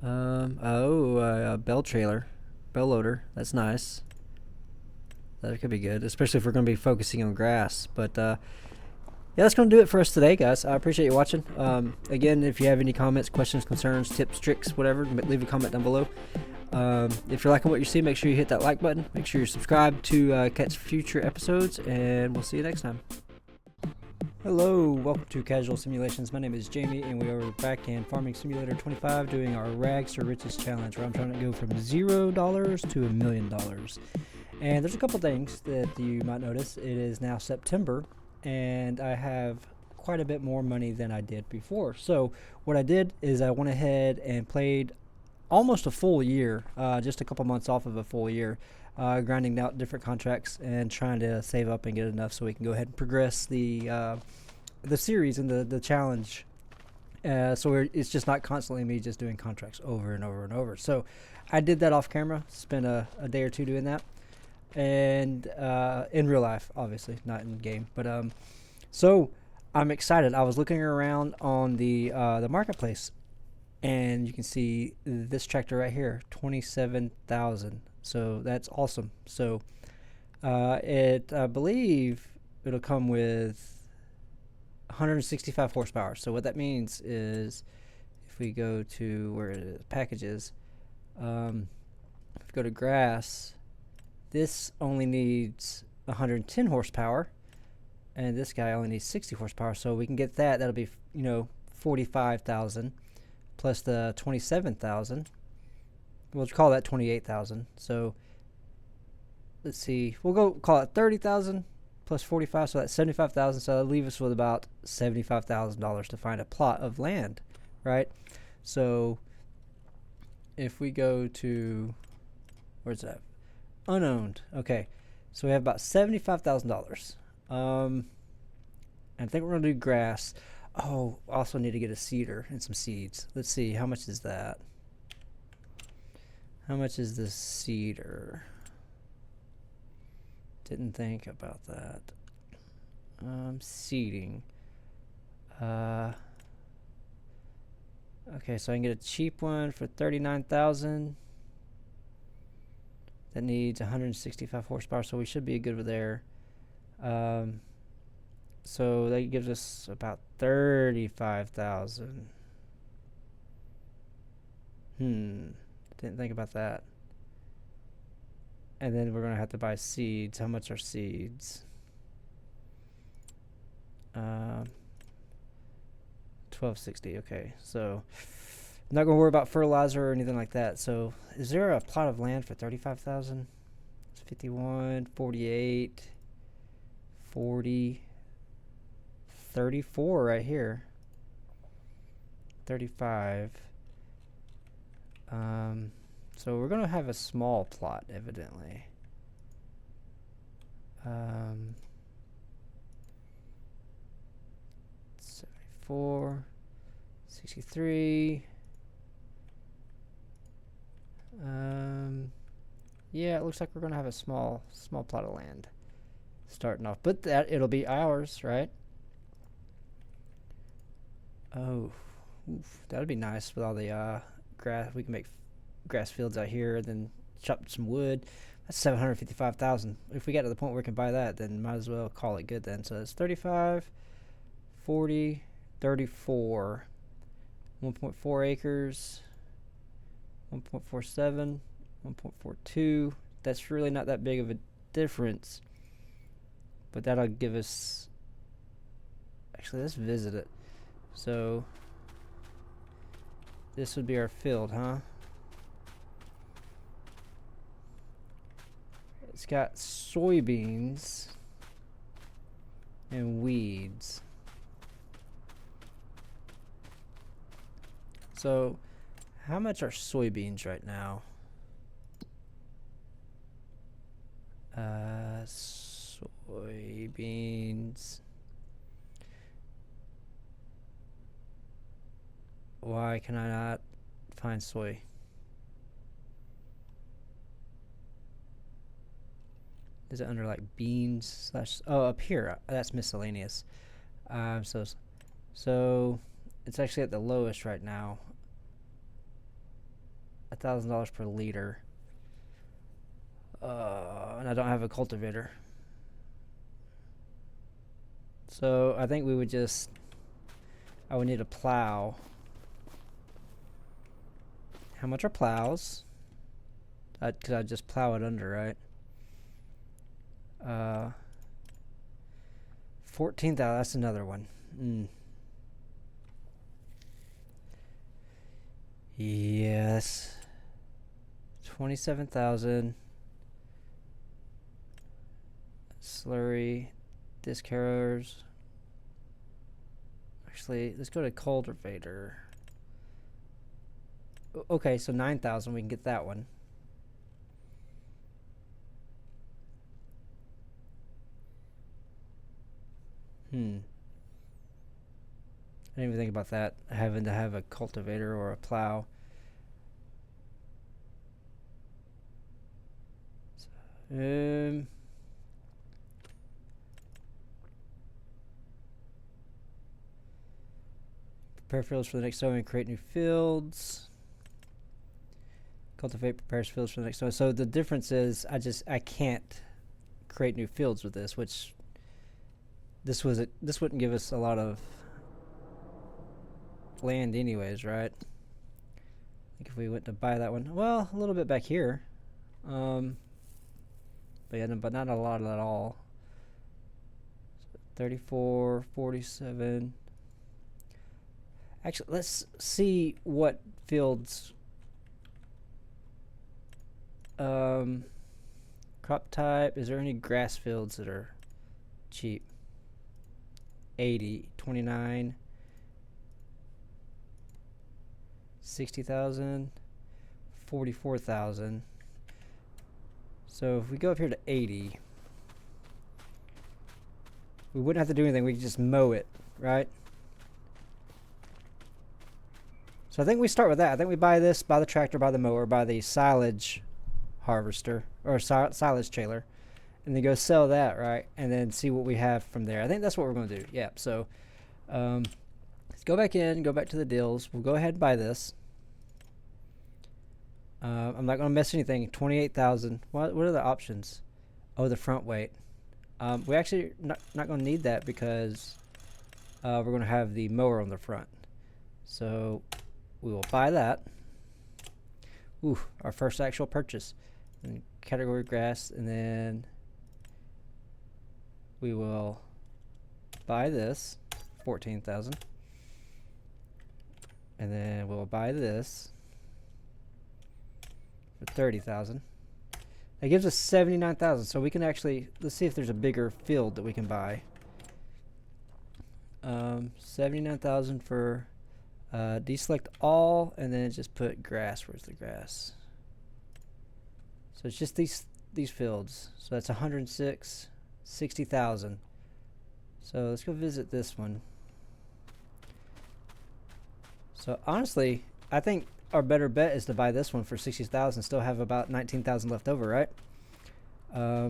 A bell trailer, bell loader. That's nice. That could be good, especially if we're going to be focusing on grass. But yeah, that's going to do it for us today, guys. I appreciate you watching. Again, if you have any comments, questions, concerns, tips, tricks, whatever, leave a comment down below. If you're liking what you see, make sure you hit that like button. Make sure you're subscribed to catch future episodes, and we'll see you next time. Hello, welcome to Casual Simulations. My name is Jamie, and we are back in Farming Simulator 25 doing our Rags to Riches challenge, where I'm trying to go from $0 to $1 million. And there's a couple things that you might notice. It is now September, and I have quite a bit more money than I did before. So what I did is I went ahead and played almost a full year, just a couple months off of a full year, grinding out different contracts and trying to save up and get enough so we can go ahead and progress the series and the challenge. So it's just not constantly me just doing contracts over and over and over. So I did that off camera, spent a day or two doing that, and in real life, obviously, not in game. But so I'm excited. I was looking around on the marketplace, and you can see this tractor right here, 27,000. So that's awesome. So I believe it'll come with 165 horsepower. So what that means is, if we go to where it is, packages, if we go to grass, this only needs 110 horsepower, and this guy only needs 60 horsepower. So we can get that. That'll be 45,000 plus the 27,000. We'll call that 28,000. So let's see. We'll go call it 30,000 plus 45, so that's 75,000. So that'll leave us with about $75,000 to find a plot of land, right? So if we go to, where's that? Unowned. Okay, so we have about $75,000. I think we're gonna do grass. Oh, also need to get a seeder and some seeds. Let's see, how much is that? How much is the seeder? Didn't think about that. Seeding. Okay, so I can get a cheap one for 39,000. That needs 165 horsepower, so we should be good with there. So that gives us about 35,000. Didn't think about that. And then we're gonna have to buy seeds. How much are seeds? 1260. Okay, so I'm not gonna worry about fertilizer or anything like that. So is there a plot of land for 35,000? It's 51, 48, 40, 34 right here. 35. So we're gonna have a small plot, evidently. 74, 63. Yeah, it looks like we're gonna have a small plot of land starting off, but that it'll be ours, right? Oh, oof, that'd be nice with all the grass. We can make grass fields out here, and then chop some wood. That's 755,000. If we get to the point where we can buy that, then might as well call it good then. So it's 35, 40, 34, 1.4 acres, 1.47, 1.42. That's really not that big of a difference, but that'll give us, actually let's visit it. So this would be our field, huh? It's got soybeans and weeds. So how much are soybeans right now? Soybeans. Why can I not find soy? Is it under like beans slash? Oh, up here. That's miscellaneous. So it's actually at the lowest right now. $1,000 per liter. And I don't have a cultivator. So I think we would just, I would need a plow. How much are plows? Could I just plow it under, right? 14,000, that's another one. Yes. 27,000. Slurry, disc harrows. Actually, let's go to cultivator. Okay, so 9,000, we can get that one. I didn't even think about that, having to have a cultivator or a plow. Prepare fields for the next sowing and create new fields. Cultivate prepares fields for the next sowing. So the difference is I can't create new fields with this, which this wouldn't give us a lot of land anyways, right? I think if we went to buy that one, well, a little bit back here, but yeah, but not a lot at all. So 34, 47. Actually, let's see what fields. Crop type. Is there any grass fields that are cheap? 80, 29, 60,000, 44,000. So if we go up here to 80, we wouldn't have to do anything. We could just mow it, right? So I think we start with that. I think we buy this, buy the tractor, buy the mower, buy the silage harvester or silage trailer, and then go sell that, right? And then see what we have from there. I think that's what we're going to do. Yeah. So let's go back in, go back to the deals. We'll go ahead and buy this. I'm not going to miss anything. 28,000. What are the options? Oh, the front weight. We actually not going to need that because we're going to have the mower on the front. So we will buy that. Ooh, our first actual purchase. And category grass, and then we will buy this, 14,000. And then we'll buy this for 30,000. That gives us 79,000. So we can actually, let's see if there's a bigger field that we can buy. 79,000 for deselect all, and then just put grass. Where's the grass? So it's just these fields. So that's 106, 60,000. So let's go visit this one. So honestly, I think our better bet is to buy this one for 60,000. Still have about 19,000 left over, right? Yeah,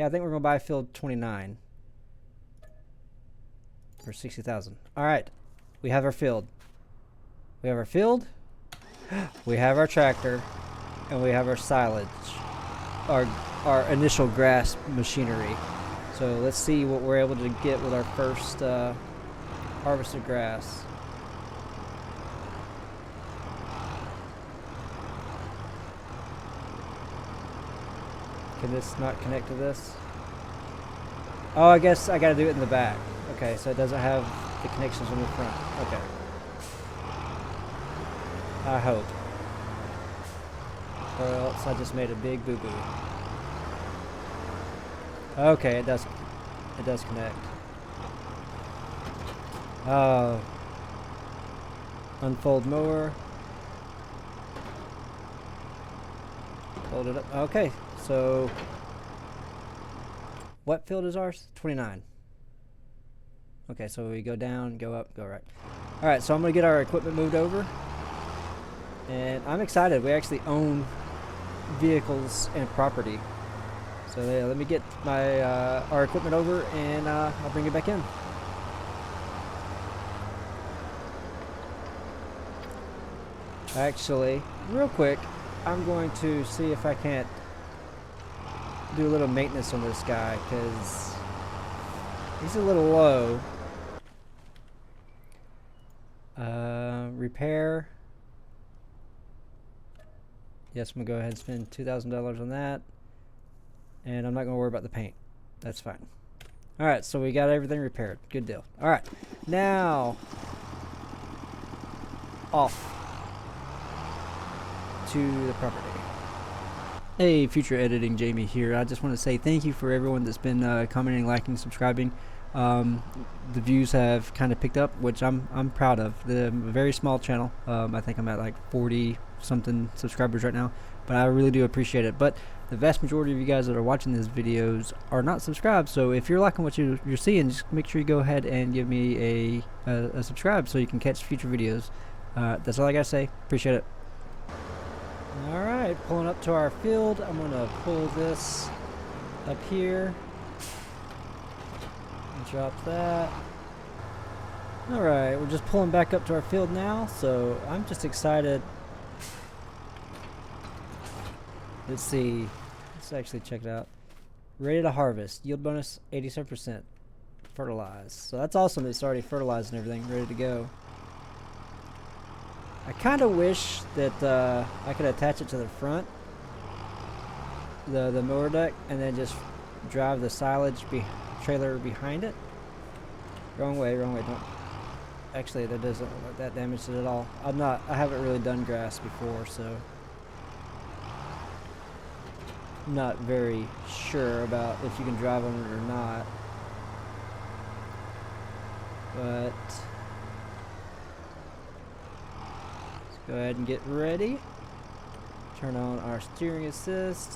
I think we're gonna buy field 29 for 60,000. All right, we have our field. We have our field. We have our tractor, and we have our silage, our initial grass machinery. So let's see what we're able to get with our first harvested grass. Can this not connect to this? Oh, I guess I gotta do it in the back. Okay, so it doesn't have the connections on the front. Okay. I hope. Or else I just made a big boo-boo. Okay, it does connect. Unfold mower. Fold it up. Okay, so what field is ours? 29. Okay, so we go down, go up, go right. All right, so I'm gonna get our equipment moved over, and I'm excited. We actually own vehicles and property. So yeah, let me get my our equipment over, and I'll bring it back in. Actually, real quick, I'm going to see if I can't do a little maintenance on this guy, because he's a little low. Repair. Yes, I'm gonna go ahead and spend $2,000 on that, and I'm not gonna worry about the paint. That's fine. All right, so we got everything repaired. Good deal. All right, now off to the property. Hey, future editing, Jamie here. I just want to say thank you for everyone that's been commenting, liking, subscribing. Um, the views have kind of picked up, which I'm proud of. A very small channel. I think I'm at like 40 something subscribers right now, but I really do appreciate it. But the vast majority of you guys that are watching these videos are not subscribed. So if you're liking what you're seeing, just make sure you go ahead and give me a subscribe so you can catch future videos. That's all I gotta say. Appreciate it. Alright, pulling up to our field. I'm going to pull this up here. And drop that. Alright, we're just pulling back up to our field now, so I'm just excited. Let's see. Let's actually check it out. Ready to harvest. Yield bonus 87%. Fertilized. So that's awesome. It's already fertilized and everything. Ready to go. I kind of wish that I could attach it to the front, the mower deck, and then just drive the silage trailer behind it. Wrong way, wrong way. Don't. Actually, that doesn't look like that damaged it at all. I haven't really done grass before, so I'm not very sure about if you can drive on it or not. But go ahead and get ready. Turn on our steering assist.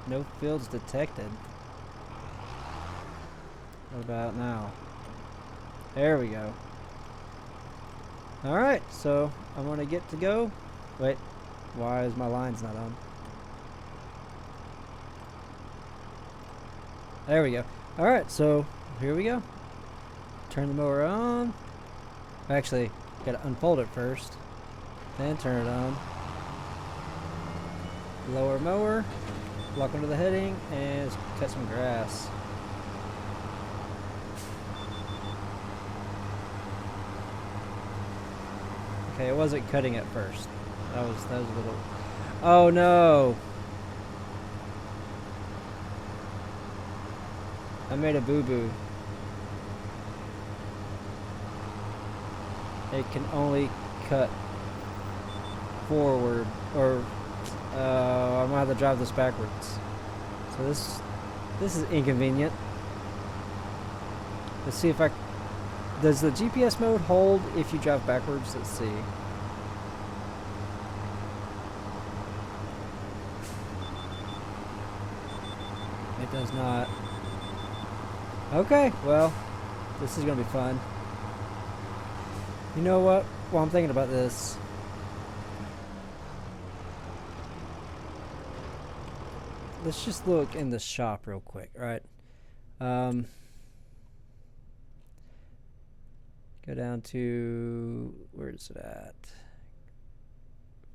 No fields detected. What about now? There we go. Alright, so I'm gonna get to go. Wait, why is my lines not on? There we go. Alright, so here we go. Turn the mower on. Actually, gotta unfold it first. Then turn it on. Lower mower, lock onto the heading, and cut some grass. Okay, it wasn't cutting at first. That was a little. Oh no! I made a boo-boo. It can only cut forward, or I'm gonna have to drive this backwards. So this is inconvenient. Let's see if does the GPS mode hold if you drive backwards? Let's see. It does not. Okay, well, this is gonna be fun. You know what? While I'm thinking about this, let's just look in the shop real quick, right? Go down to, where is it at?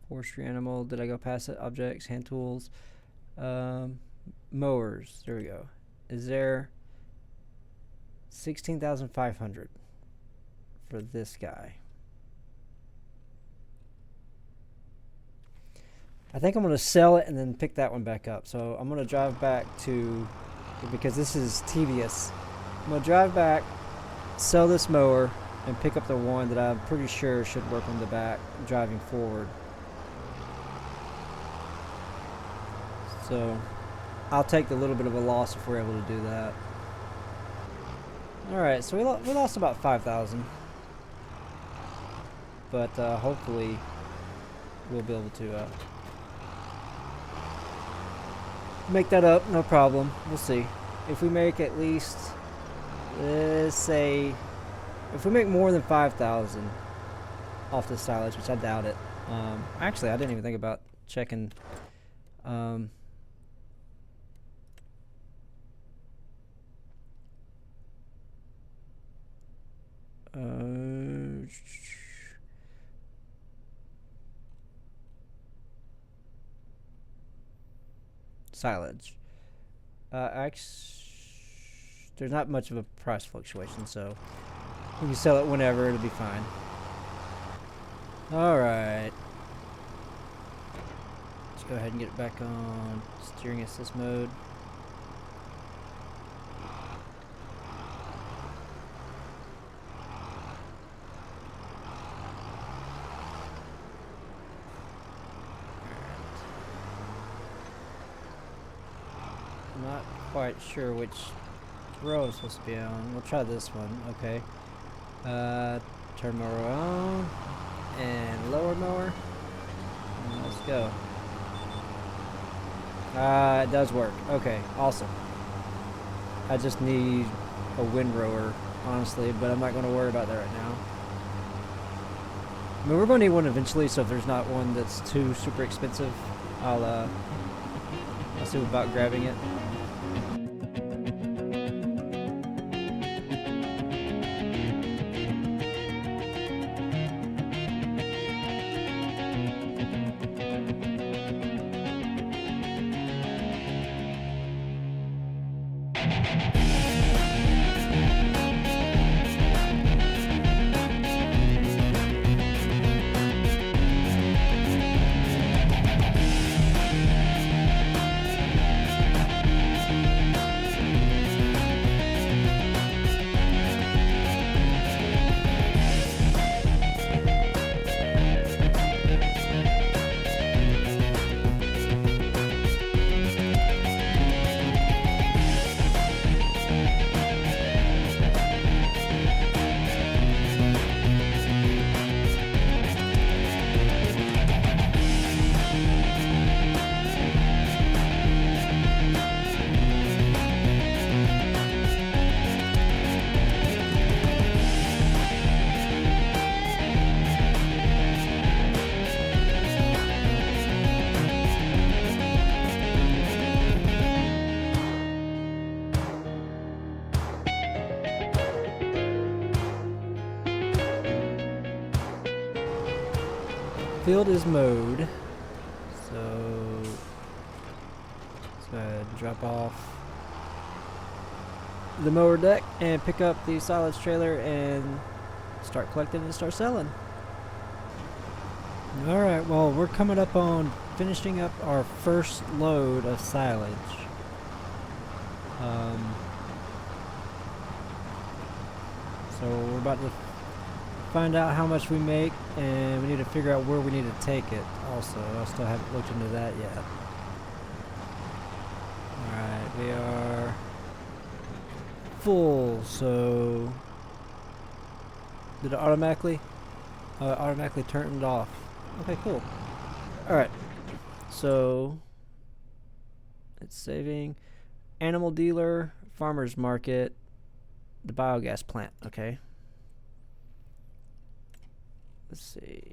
Forestry animal, did I go past it? Objects, hand tools, mowers, there we go. Is there 16,500 for this guy? I think I'm going to sell it and then pick that one back up. So I'm going to drive back to, because this is tedious, I'm going to drive back, sell this mower, and pick up the one that I'm pretty sure should work on the back driving forward. So I'll take the little bit of a loss if we're able to do that. Alright, so we lost about 5,000. But hopefully we'll be able to make that up, no problem. We'll see. If we make at least, let's say, if we make more than 5,000 off the silage, which I doubt it. Actually, I didn't even think about checking. Silage. There's not much of a price fluctuation, so we can sell it whenever, it'll be fine. Alright. Let's go ahead and get it back on steering assist mode. Not quite sure which row I'm supposed to be on. We'll try this one. Okay. Turn mower on and lower mower. And let's go. It does work. Okay, awesome. I just need a windrower, honestly, but I'm not going to worry about that right now. I mean, we're going to need one eventually, so if there's not one that's too super expensive, I'll see about grabbing it. Field is mowed, so let's go ahead and drop off the mower deck and pick up the silage trailer and start collecting and start selling. Alright, well, we're coming up on finishing up our first load of silage. So we're about to find out how much we make, and we need to figure out where we need to take it also. I still haven't looked into that yet. Alright, we are full, so did it automatically? Oh, it automatically turned off. Okay, cool. Alright, so it's saving animal dealer, farmer's market, the biogas plant. Okay. Let's see,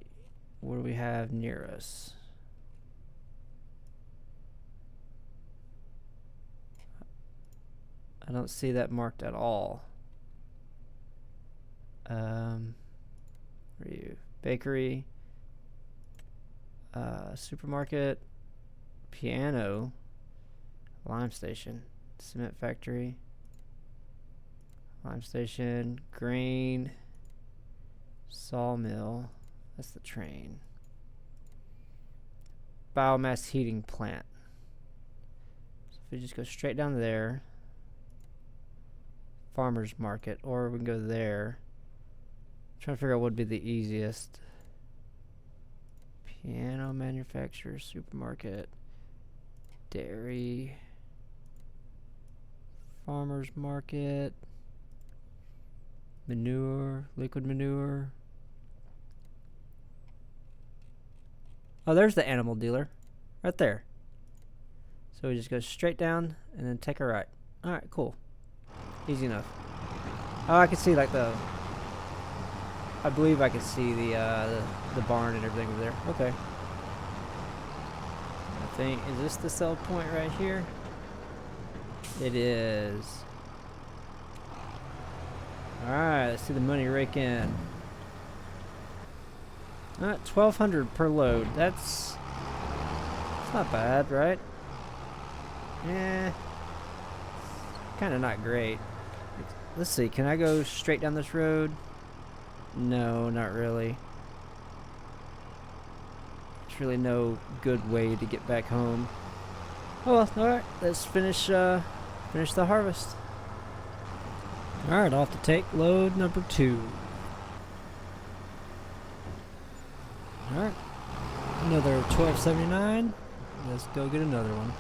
what do we have near us? I don't see that marked at all. Where are you? Bakery, supermarket, piano, lime station, cement factory, lime station, grain, sawmill, that's the train, biomass heating plant. So if we just go straight down there, farmer's market, or we can go there. I'm trying to figure out what would be the easiest. Piano manufacturer, supermarket, dairy, farmer's market, manure, liquid manure. Oh, there's the animal dealer right there. So we just go straight down and then take a right. Alright, cool. Easy enough. Oh, I can see like I believe I can see the barn and everything over there. Okay. I think, is this the sell point right here? It is. Alright, let's see the money rake in. Alright, 1,200 per load. That's not bad, right? Eh. Kinda not great. Let's see, can I go straight down this road? No, not really. There's really no good way to get back home. Oh well, alright, let's finish the harvest. Alright, off to take load number 2. Alright, another $12.79. Let's go get another one.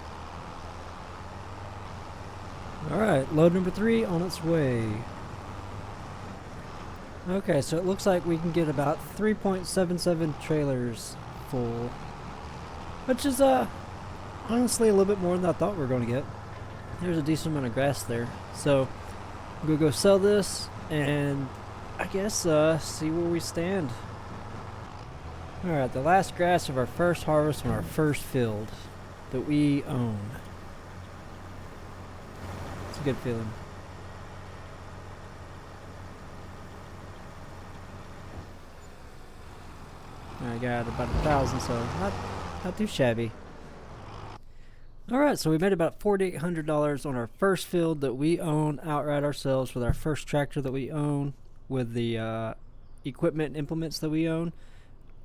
Alright, load number 3 on its way. Okay, so it looks like we can get about 3.77 trailers full. Which is, honestly a little bit more than I thought we were going to get. There's a decent amount of grass there. So, I'm going to go sell this and, I guess, see where we stand. Alright, the last grass of our first harvest on our first field that we own. It's a good feeling. I got about 1,000, so not too shabby. Alright, so we made about $4,800 on our first field that we own outright ourselves with our first tractor that we own with the equipment and implements that we own.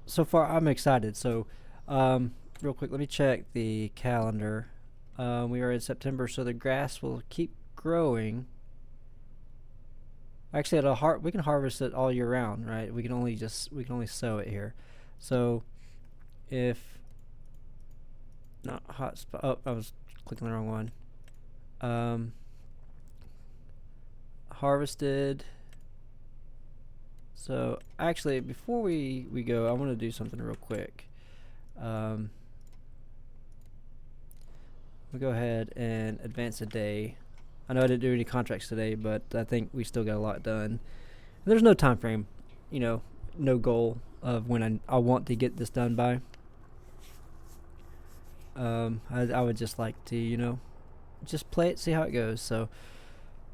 So far, I'm excited. So, real quick, let me check the calendar. We are in September, so the grass will keep growing. Actually, we can harvest it all year round, right? We can only sow it here. So, if not hotspot. Oh, I was clicking the wrong one. Harvested. So actually, before we go, I want to do something real quick. We'll go ahead and advance a day. I know I didn't do any contracts today, but I think we still got a lot done. There's no time frame, no goal of when I want to get this done by. I would just like to, just play it, see how it goes. So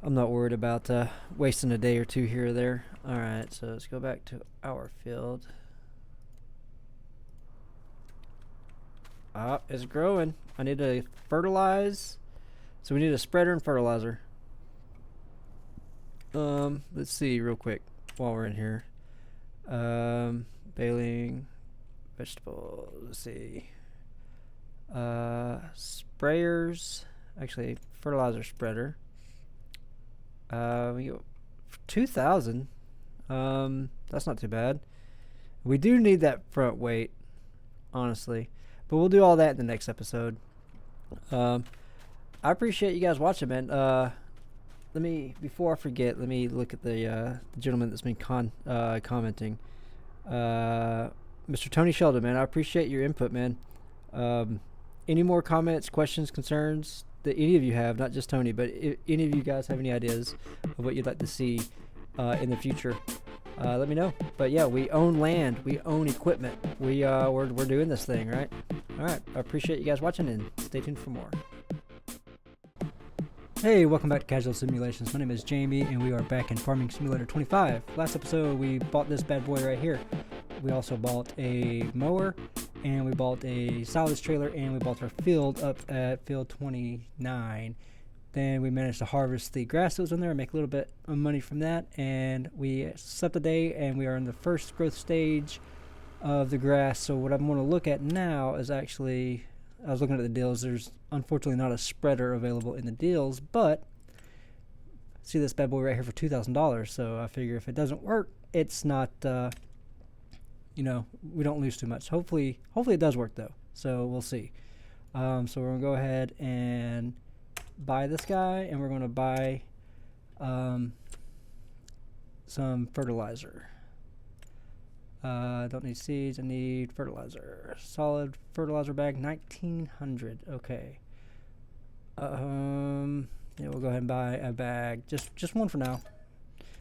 I'm not worried about wasting a day or two here or there. Alright, so let's go back to our field. It's growing. I need to fertilize. So we need a spreader and fertilizer. Let's see real quick while we're in here. Baling, vegetables, let's see. Sprayers, actually fertilizer spreader. We go 2,000. That's not too bad. We do need that front weight, honestly, but we'll do all that in the next episode. I appreciate you guys watching, man. Before I forget, let me look at the gentleman that's been commenting. Mr. Tony Sheldon, man, I appreciate your input, man. Any more comments, questions, concerns that any of you have, not just Tony, but if any of you guys have any ideas of what you'd like to see in the future, let me know. But yeah, we own land, we own equipment, we're doing this thing, right? All right, I appreciate you guys watching, and stay tuned for more. Hey, welcome back to Casual Simulations. My name is Jamie, and we are back in Farming Simulator 25. Last episode, we bought this bad boy right here. We also bought a mower, and we bought a silage trailer, and we bought our field up at field 29. Then we managed to harvest the grass that was in there and make a little bit of money from that. And we slept a day, and we are in the first growth stage of the grass. So what I'm going to look at now is actually, I was looking at the deals. There's unfortunately not a spreader available in the deals, but see this bad boy right here for $2,000. So I figure if it doesn't work, it's not, we don't lose too much. Hopefully it does work though. So we'll see. So we're gonna go ahead and buy this guy, and we're gonna buy some fertilizer. Don't need seeds. I need fertilizer. Solid fertilizer bag, 1,900. Okay. Yeah, we'll go ahead and buy a bag. Just one for now,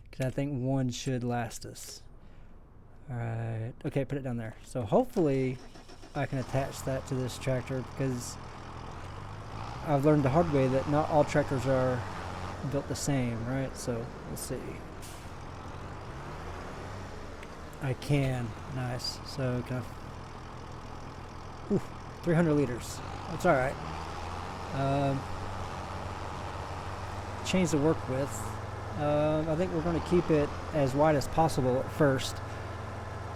because I think one should last us. All right. Okay, put it down there. So hopefully I can attach that to this tractor, because I've learned the hard way that not all tractors are built the same, right? So let's see. I can. Nice. So kind of 300 liters. That's all right. Chains to work with. I think we're going to keep it as wide as possible at first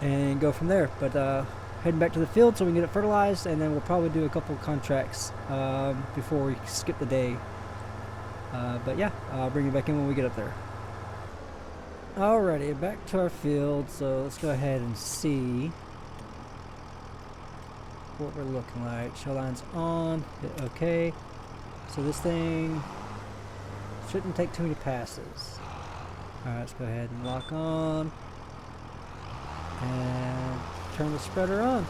and go from there. But heading back to the field so we can get it fertilized, and then we'll probably do a couple contracts before we skip the day. But yeah, I'll bring you back in when we get up there. Alrighty, back to our field, so let's go ahead and see what we're looking like. Show lines on, hit OK. So this thing Shouldn't take too many passes. Alright, let's go ahead and lock on. And turn the spreader on.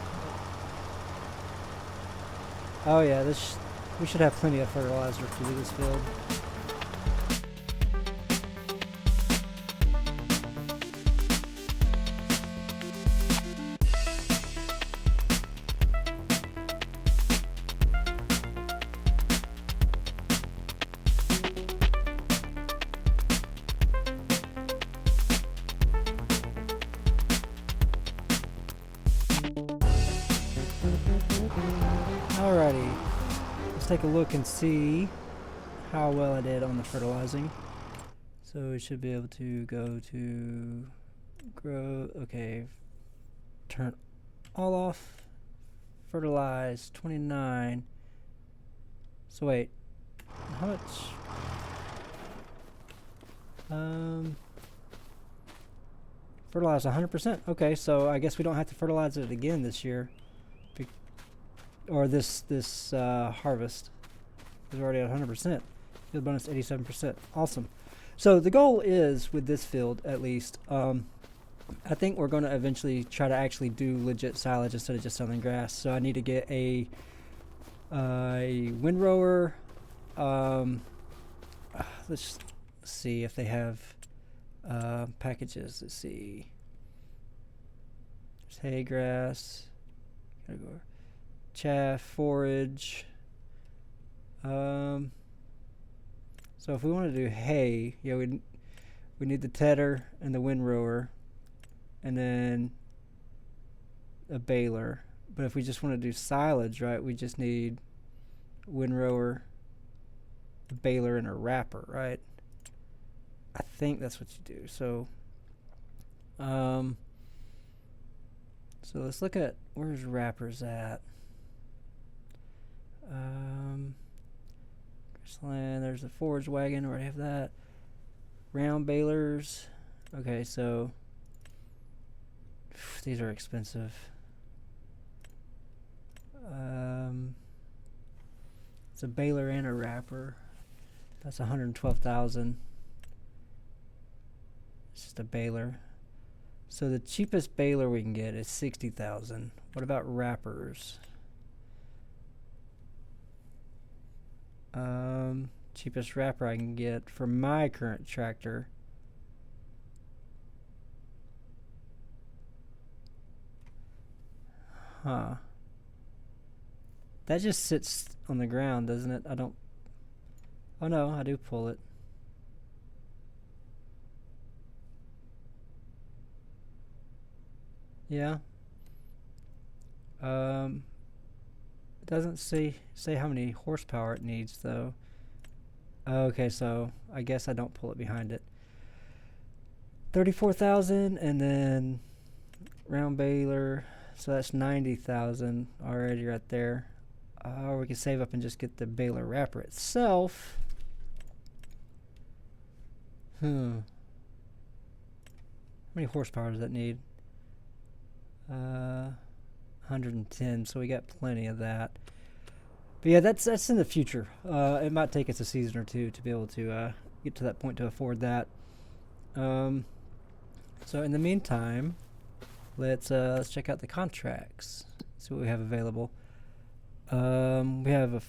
Oh yeah, we should have plenty of fertilizer to do this field. Alrighty, let's take a look and see how well I did on the fertilizing. So we should be able to go to grow, okay, turn all off, fertilize, 29. So wait, how much? Fertilize 100%. Okay, so I guess we don't have to fertilize it again this year. Or this harvest is already at 100%. Field bonus 87%. Awesome. So the goal is, with this field at least, I think we're going to eventually try to actually do legit silage instead of just selling grass. So I need to get a windrower. Let's see if they have packages. Let's see. There's hay grass. Gotta go. Chaff, forage. So if we want to do hay, yeah, we need the tedder and the windrower, and then a baler. But if we just want to do silage, right, we just need windrower, a baler, and a wrapper, right? I think that's what you do. So, so let's look at where's wrappers at. Grassland, there's the forage wagon, already have that. Round balers. Okay, so these are expensive. It's a baler and a wrapper. That's 112,000. It's just a baler. So the cheapest baler we can get is 60,000. What about wrappers? Cheapest wrapper I can get for my current tractor. Huh. That just sits on the ground, doesn't it? I don't... Oh no, I do pull it. Yeah. It doesn't say how many horsepower it needs though. Okay, so I guess I don't pull it behind it. 34,000, and then round baler, so that's 90,000 already right there. Or we can save up and just get the baler wrapper itself. How many horsepower does that need? 110, so we got plenty of that. But yeah, that's in the future. It might take us a season or two to be able to get to that point to afford that. So in the meantime, let's check out the contracts. See what we have available. We have a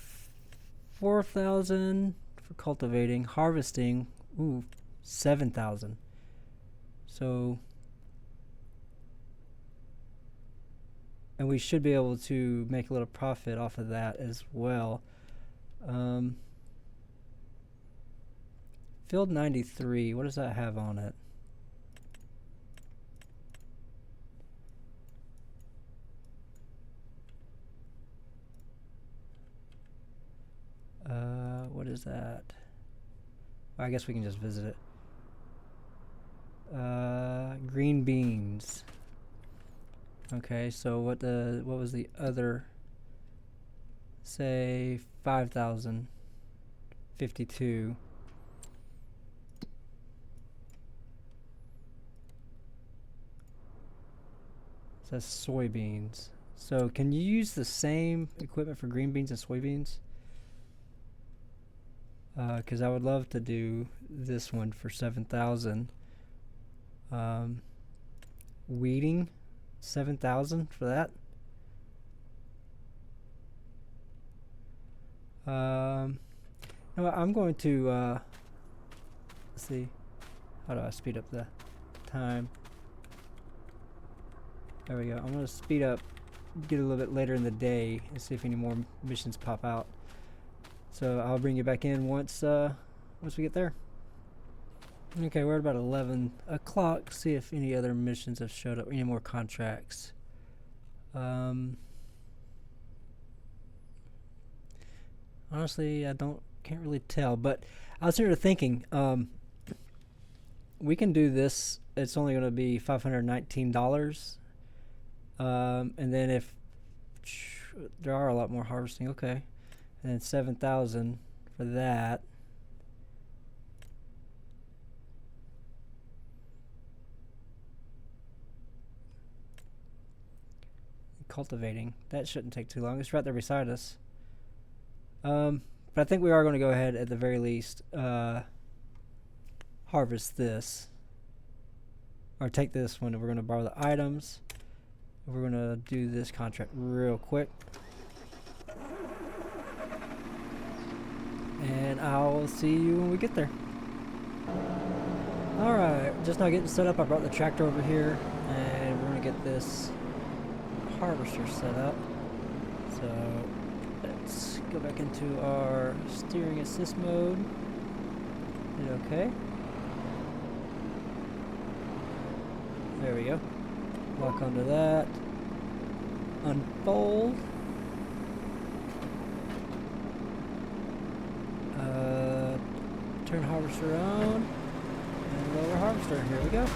4,000 for cultivating, harvesting. Ooh, 7,000. So, and we should be able to make a little profit off of that as well. Field 93, what does that have on it? What is that? I guess we can just visit it. Green beans. Okay, so what was the other? Say 5,000. 52. Says soybeans. So can you use the same equipment for green beans and soybeans? because I would love to do this one for 7,000. Weeding, 7,000 for that. No, I'm going to let's see, how do I speed up the time? There we go. I'm going to speed up, get a little bit later in the day, and see if any more missions pop out. So I'll bring you back in once we get there. Okay, we're at about 11 o'clock. See if any other missions have showed up, any more contracts. Honestly, can't really tell, but I was here thinking, we can do this. It's only going to be $519. And then if there are a lot more harvesting, okay, and then 7,000 for that. Cultivating, that shouldn't take too long. It's right there beside us. But I think we are going to go ahead at the very least harvest this, or take this one, and we're going to borrow the items. We're going to do this contract real quick, and I'll see you when we get there. Alright, just now getting set up. I brought the tractor over here, and we're going to get this harvester set up. So let's go back into our steering assist mode. Hit OK. There we go. Lock onto that. Unfold. Turn harvester on. And lower harvester. Here we go.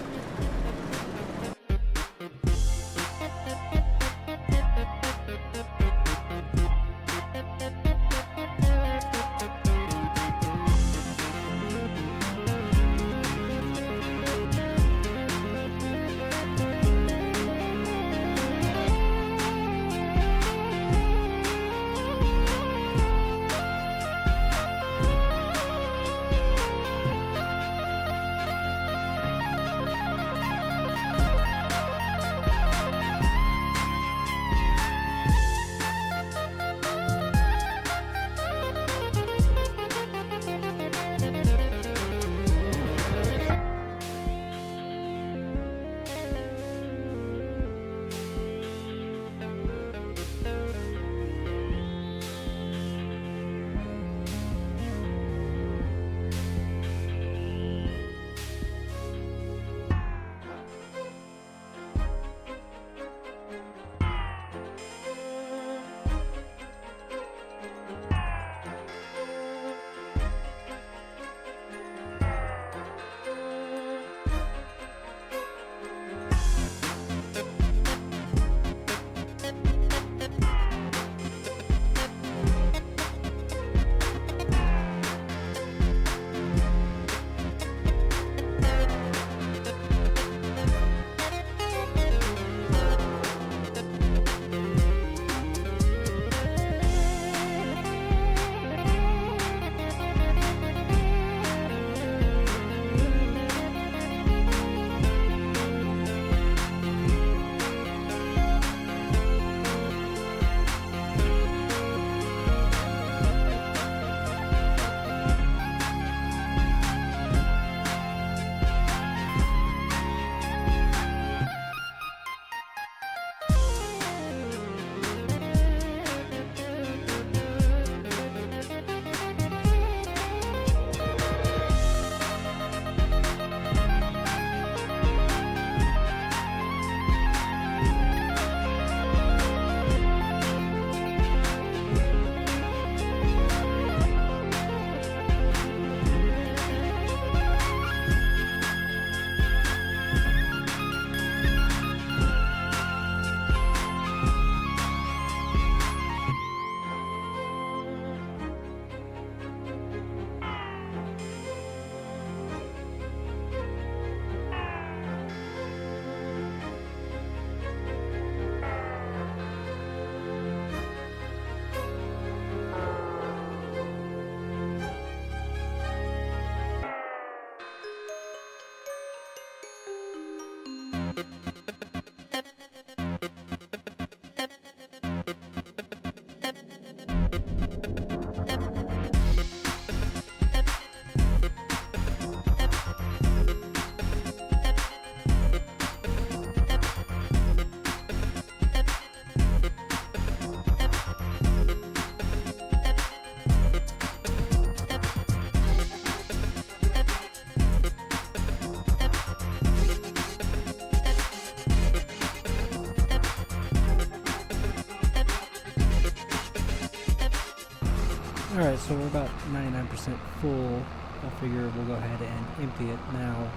Alright, so we're about 99% full. I figure we'll go ahead and empty it now.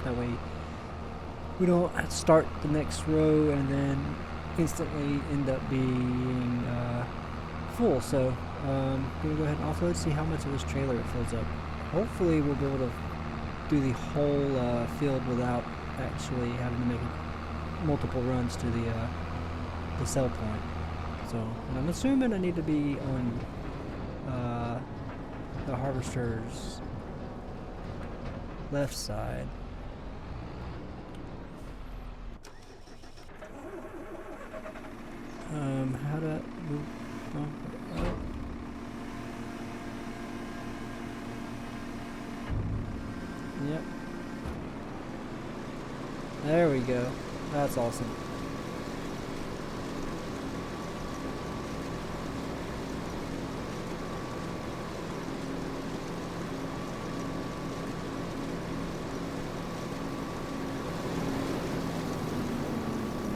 That way we don't start the next row and then instantly end up being full. So we'll go ahead and offload, see how much of this trailer it fills up. Hopefully we'll be able to do the whole field without actually having to make multiple runs to the sell point. So, and I'm assuming I need to be on the harvester's left side. How to move up? Yep. There we go. That's awesome.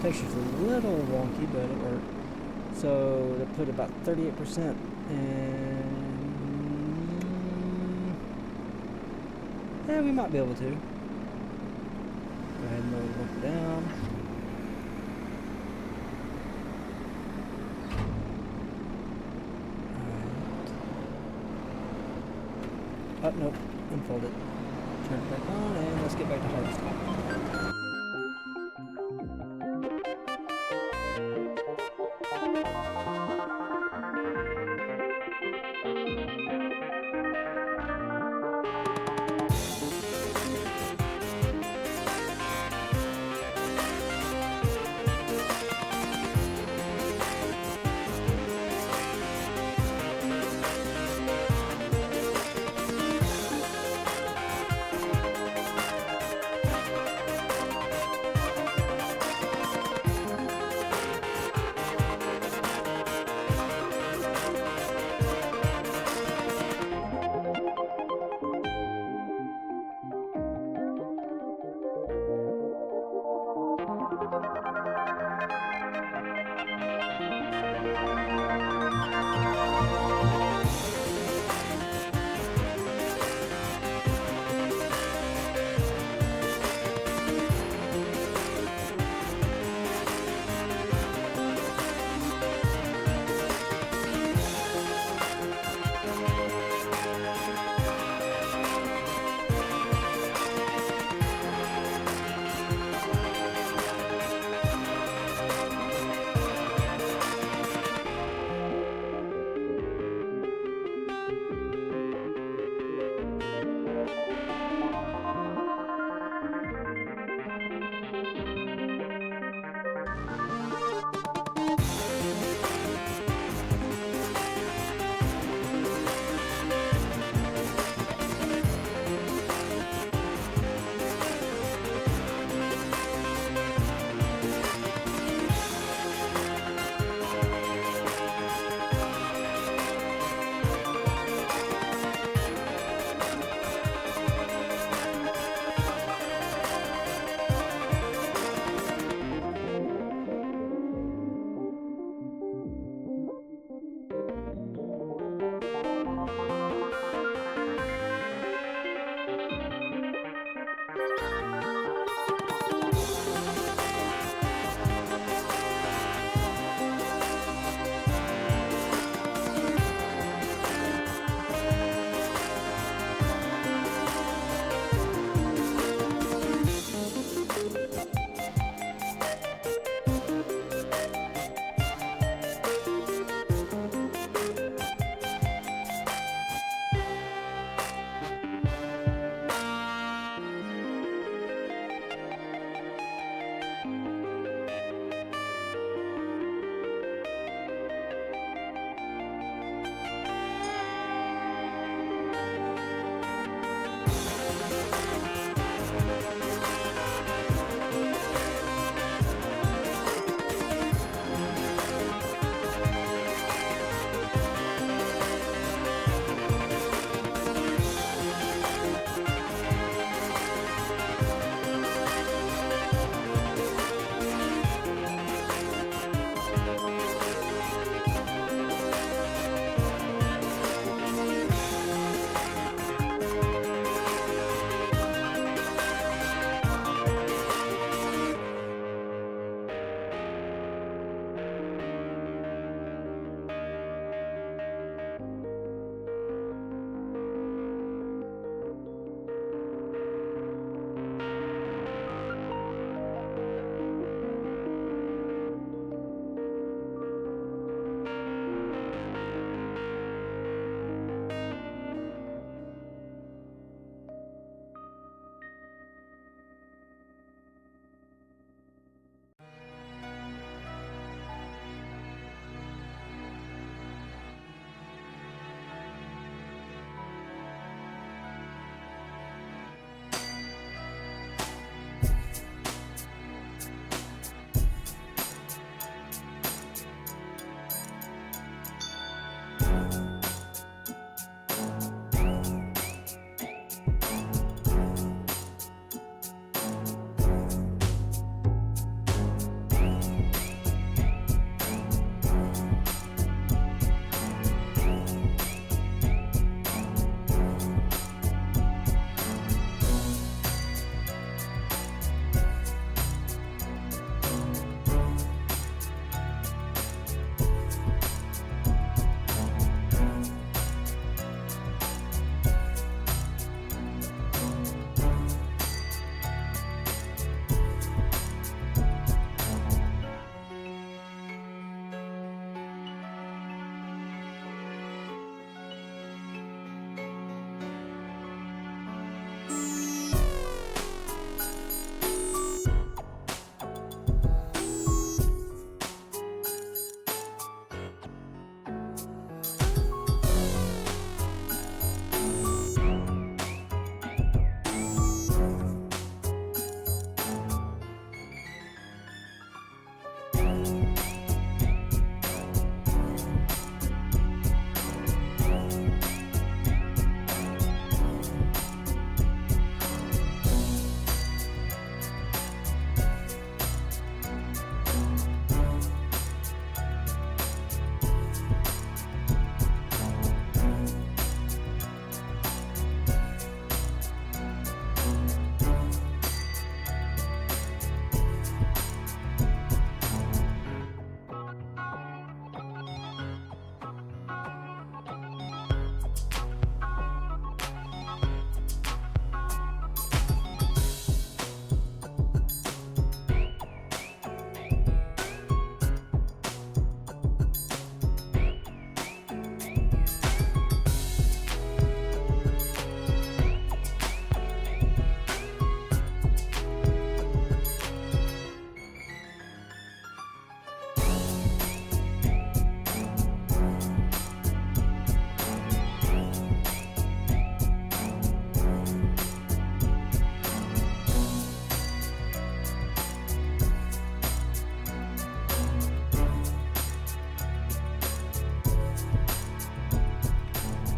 Texture's a little wonky, but it worked. So they put about 38%, and yeah, we might be able to. Go ahead and load it down. Alright. Oh, nope. Unfold it. Turn it back on, and let's get back to harvesting.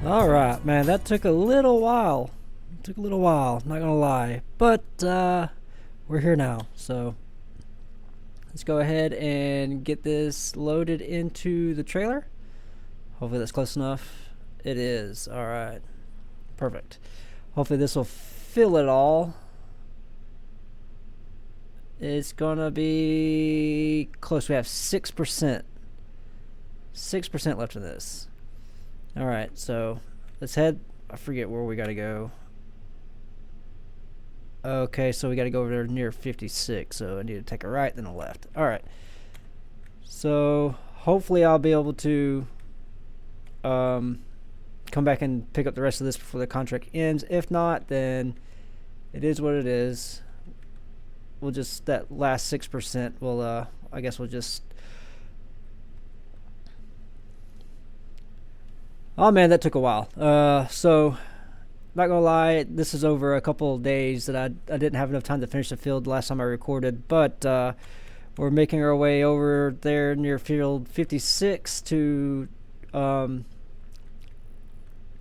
All right, man, that took a little while. It took a little while, not gonna lie, but we're here now. So let's go ahead and get this loaded into the trailer. Hopefully that's close enough. It is. All right, perfect. Hopefully this will fill it all. It's gonna be close. We have 6%. 6% left of this. All right, so let's head. I forget where we gotta go. Okay, so we gotta go over there near 56. So I need to take a right, then a left. All right. So hopefully I'll be able to come back and pick up the rest of this before the contract ends. If not, then it is what it is. We'll just, that last 6%, we'll I guess we'll just, oh man, that took a while. So not gonna lie, this is over a couple of days that I didn't have enough time to finish the field the last time I recorded, but we're making our way over there near field 56 to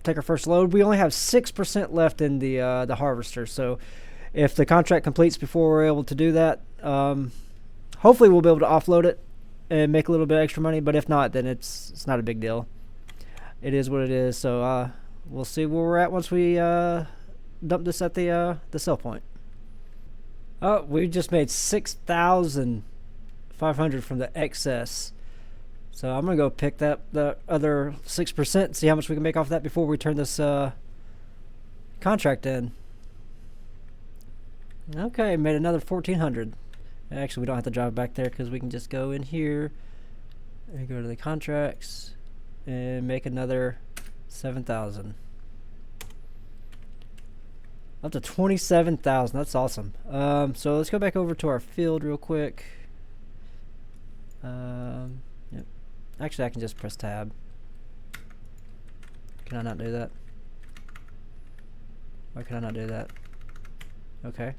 take our first load. We only have 6% left in the harvester, so if the contract completes before we're able to do that, hopefully we'll be able to offload it and make a little bit extra money. But if not, then it's not a big deal. It is what it is. So we'll see where we're at once we dump this at the sell point. Oh, we just made 6,500 from the excess. So I'm gonna go pick that the other 6%, see how much we can make off that before we turn this contract in. Okay, made another 1,400. Actually, we don't have to drive back there because we can just go in here and go to the contracts and make another 7,000. Up to 27,000. That's awesome. So let's go back over to our field real quick. Yep. Actually, I can just press tab. Can I not do that? Why can I not do that? Okay.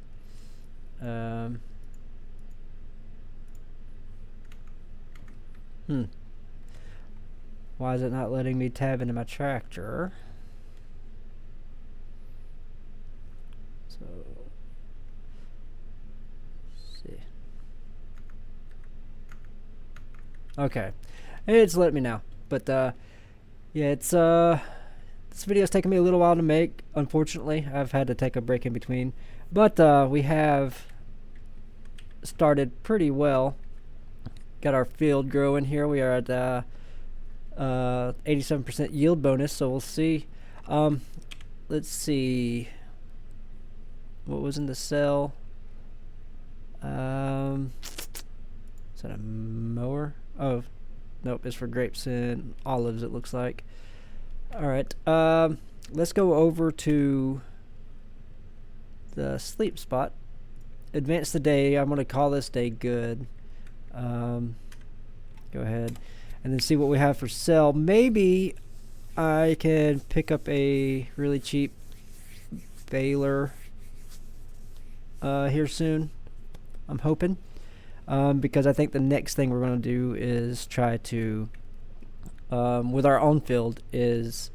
Why is it not letting me tab into my tractor? So, let's see. Okay, it's letting me now, but yeah, it's this video's taken me a little while to make. Unfortunately, I've had to take a break in between, but we have started pretty well. Got our field growing here. We are at 87% yield bonus, so we'll see. Let's see what was in the cell. Is that a mower? Oh, nope, it's for grapes and olives, it looks like. Alright, let's go over to the sleep spot. Advance the day. I'm going to call this day good. Go ahead and then see what we have for sale. Maybe I can pick up a really cheap baler here soon. I'm hoping, because I think the next thing we're going to do is try to, with our own field, is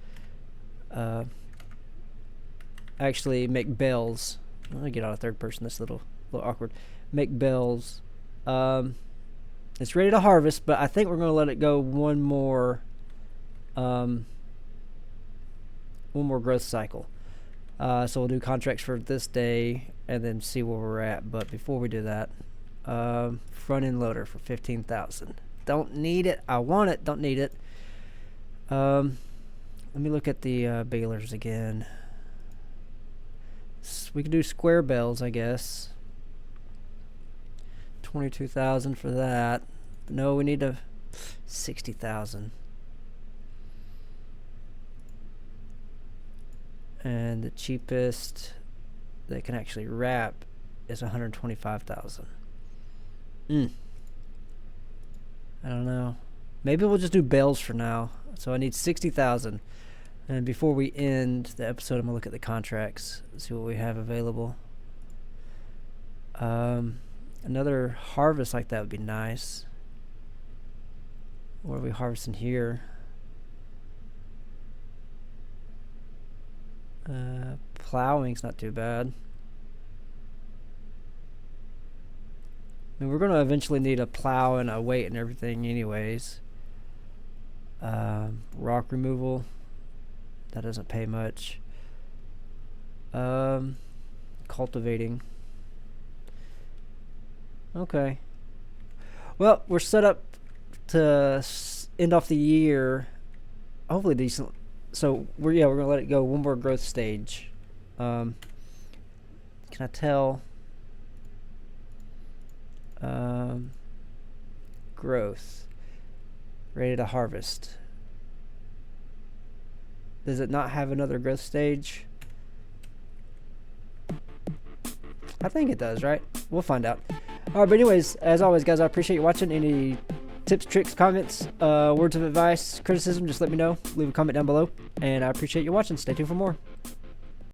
actually make bales. I'm going to get out of third person. That's a little awkward. Make bales. It's ready to harvest, but I think we're going to let it go one more growth cycle. So we'll do contracts for this day and then see where we're at. But before we do that, front end loader for 15,000. Don't need it. I want it. Don't need it. Let me look at the balers again. We can do square bales, I guess. 22,000 for that. No, we need 60,000. And the cheapest they can actually wrap is 125,000. I don't know. Maybe we'll just do bales for now. So I need 60,000. And before we end the episode, I'm gonna look at the contracts, see what we have available. Another harvest like that would be nice. What are we harvesting here? Plowing's not too bad. I mean, we're going to eventually need a plow and a weight and everything anyways. Rock removal. That doesn't pay much. Cultivating. Okay. Well, we're set up to end off the year hopefully decent. So we're gonna let it go one more growth stage. Can I tell? Growth. Ready to harvest. Does it not have another growth stage? I think it does, right? We'll find out. Alright, but anyways, as always, guys, I appreciate you watching. Any tips, tricks, comments, words of advice, criticism, just let me know. Leave a comment down below. And I appreciate you watching. Stay tuned for more.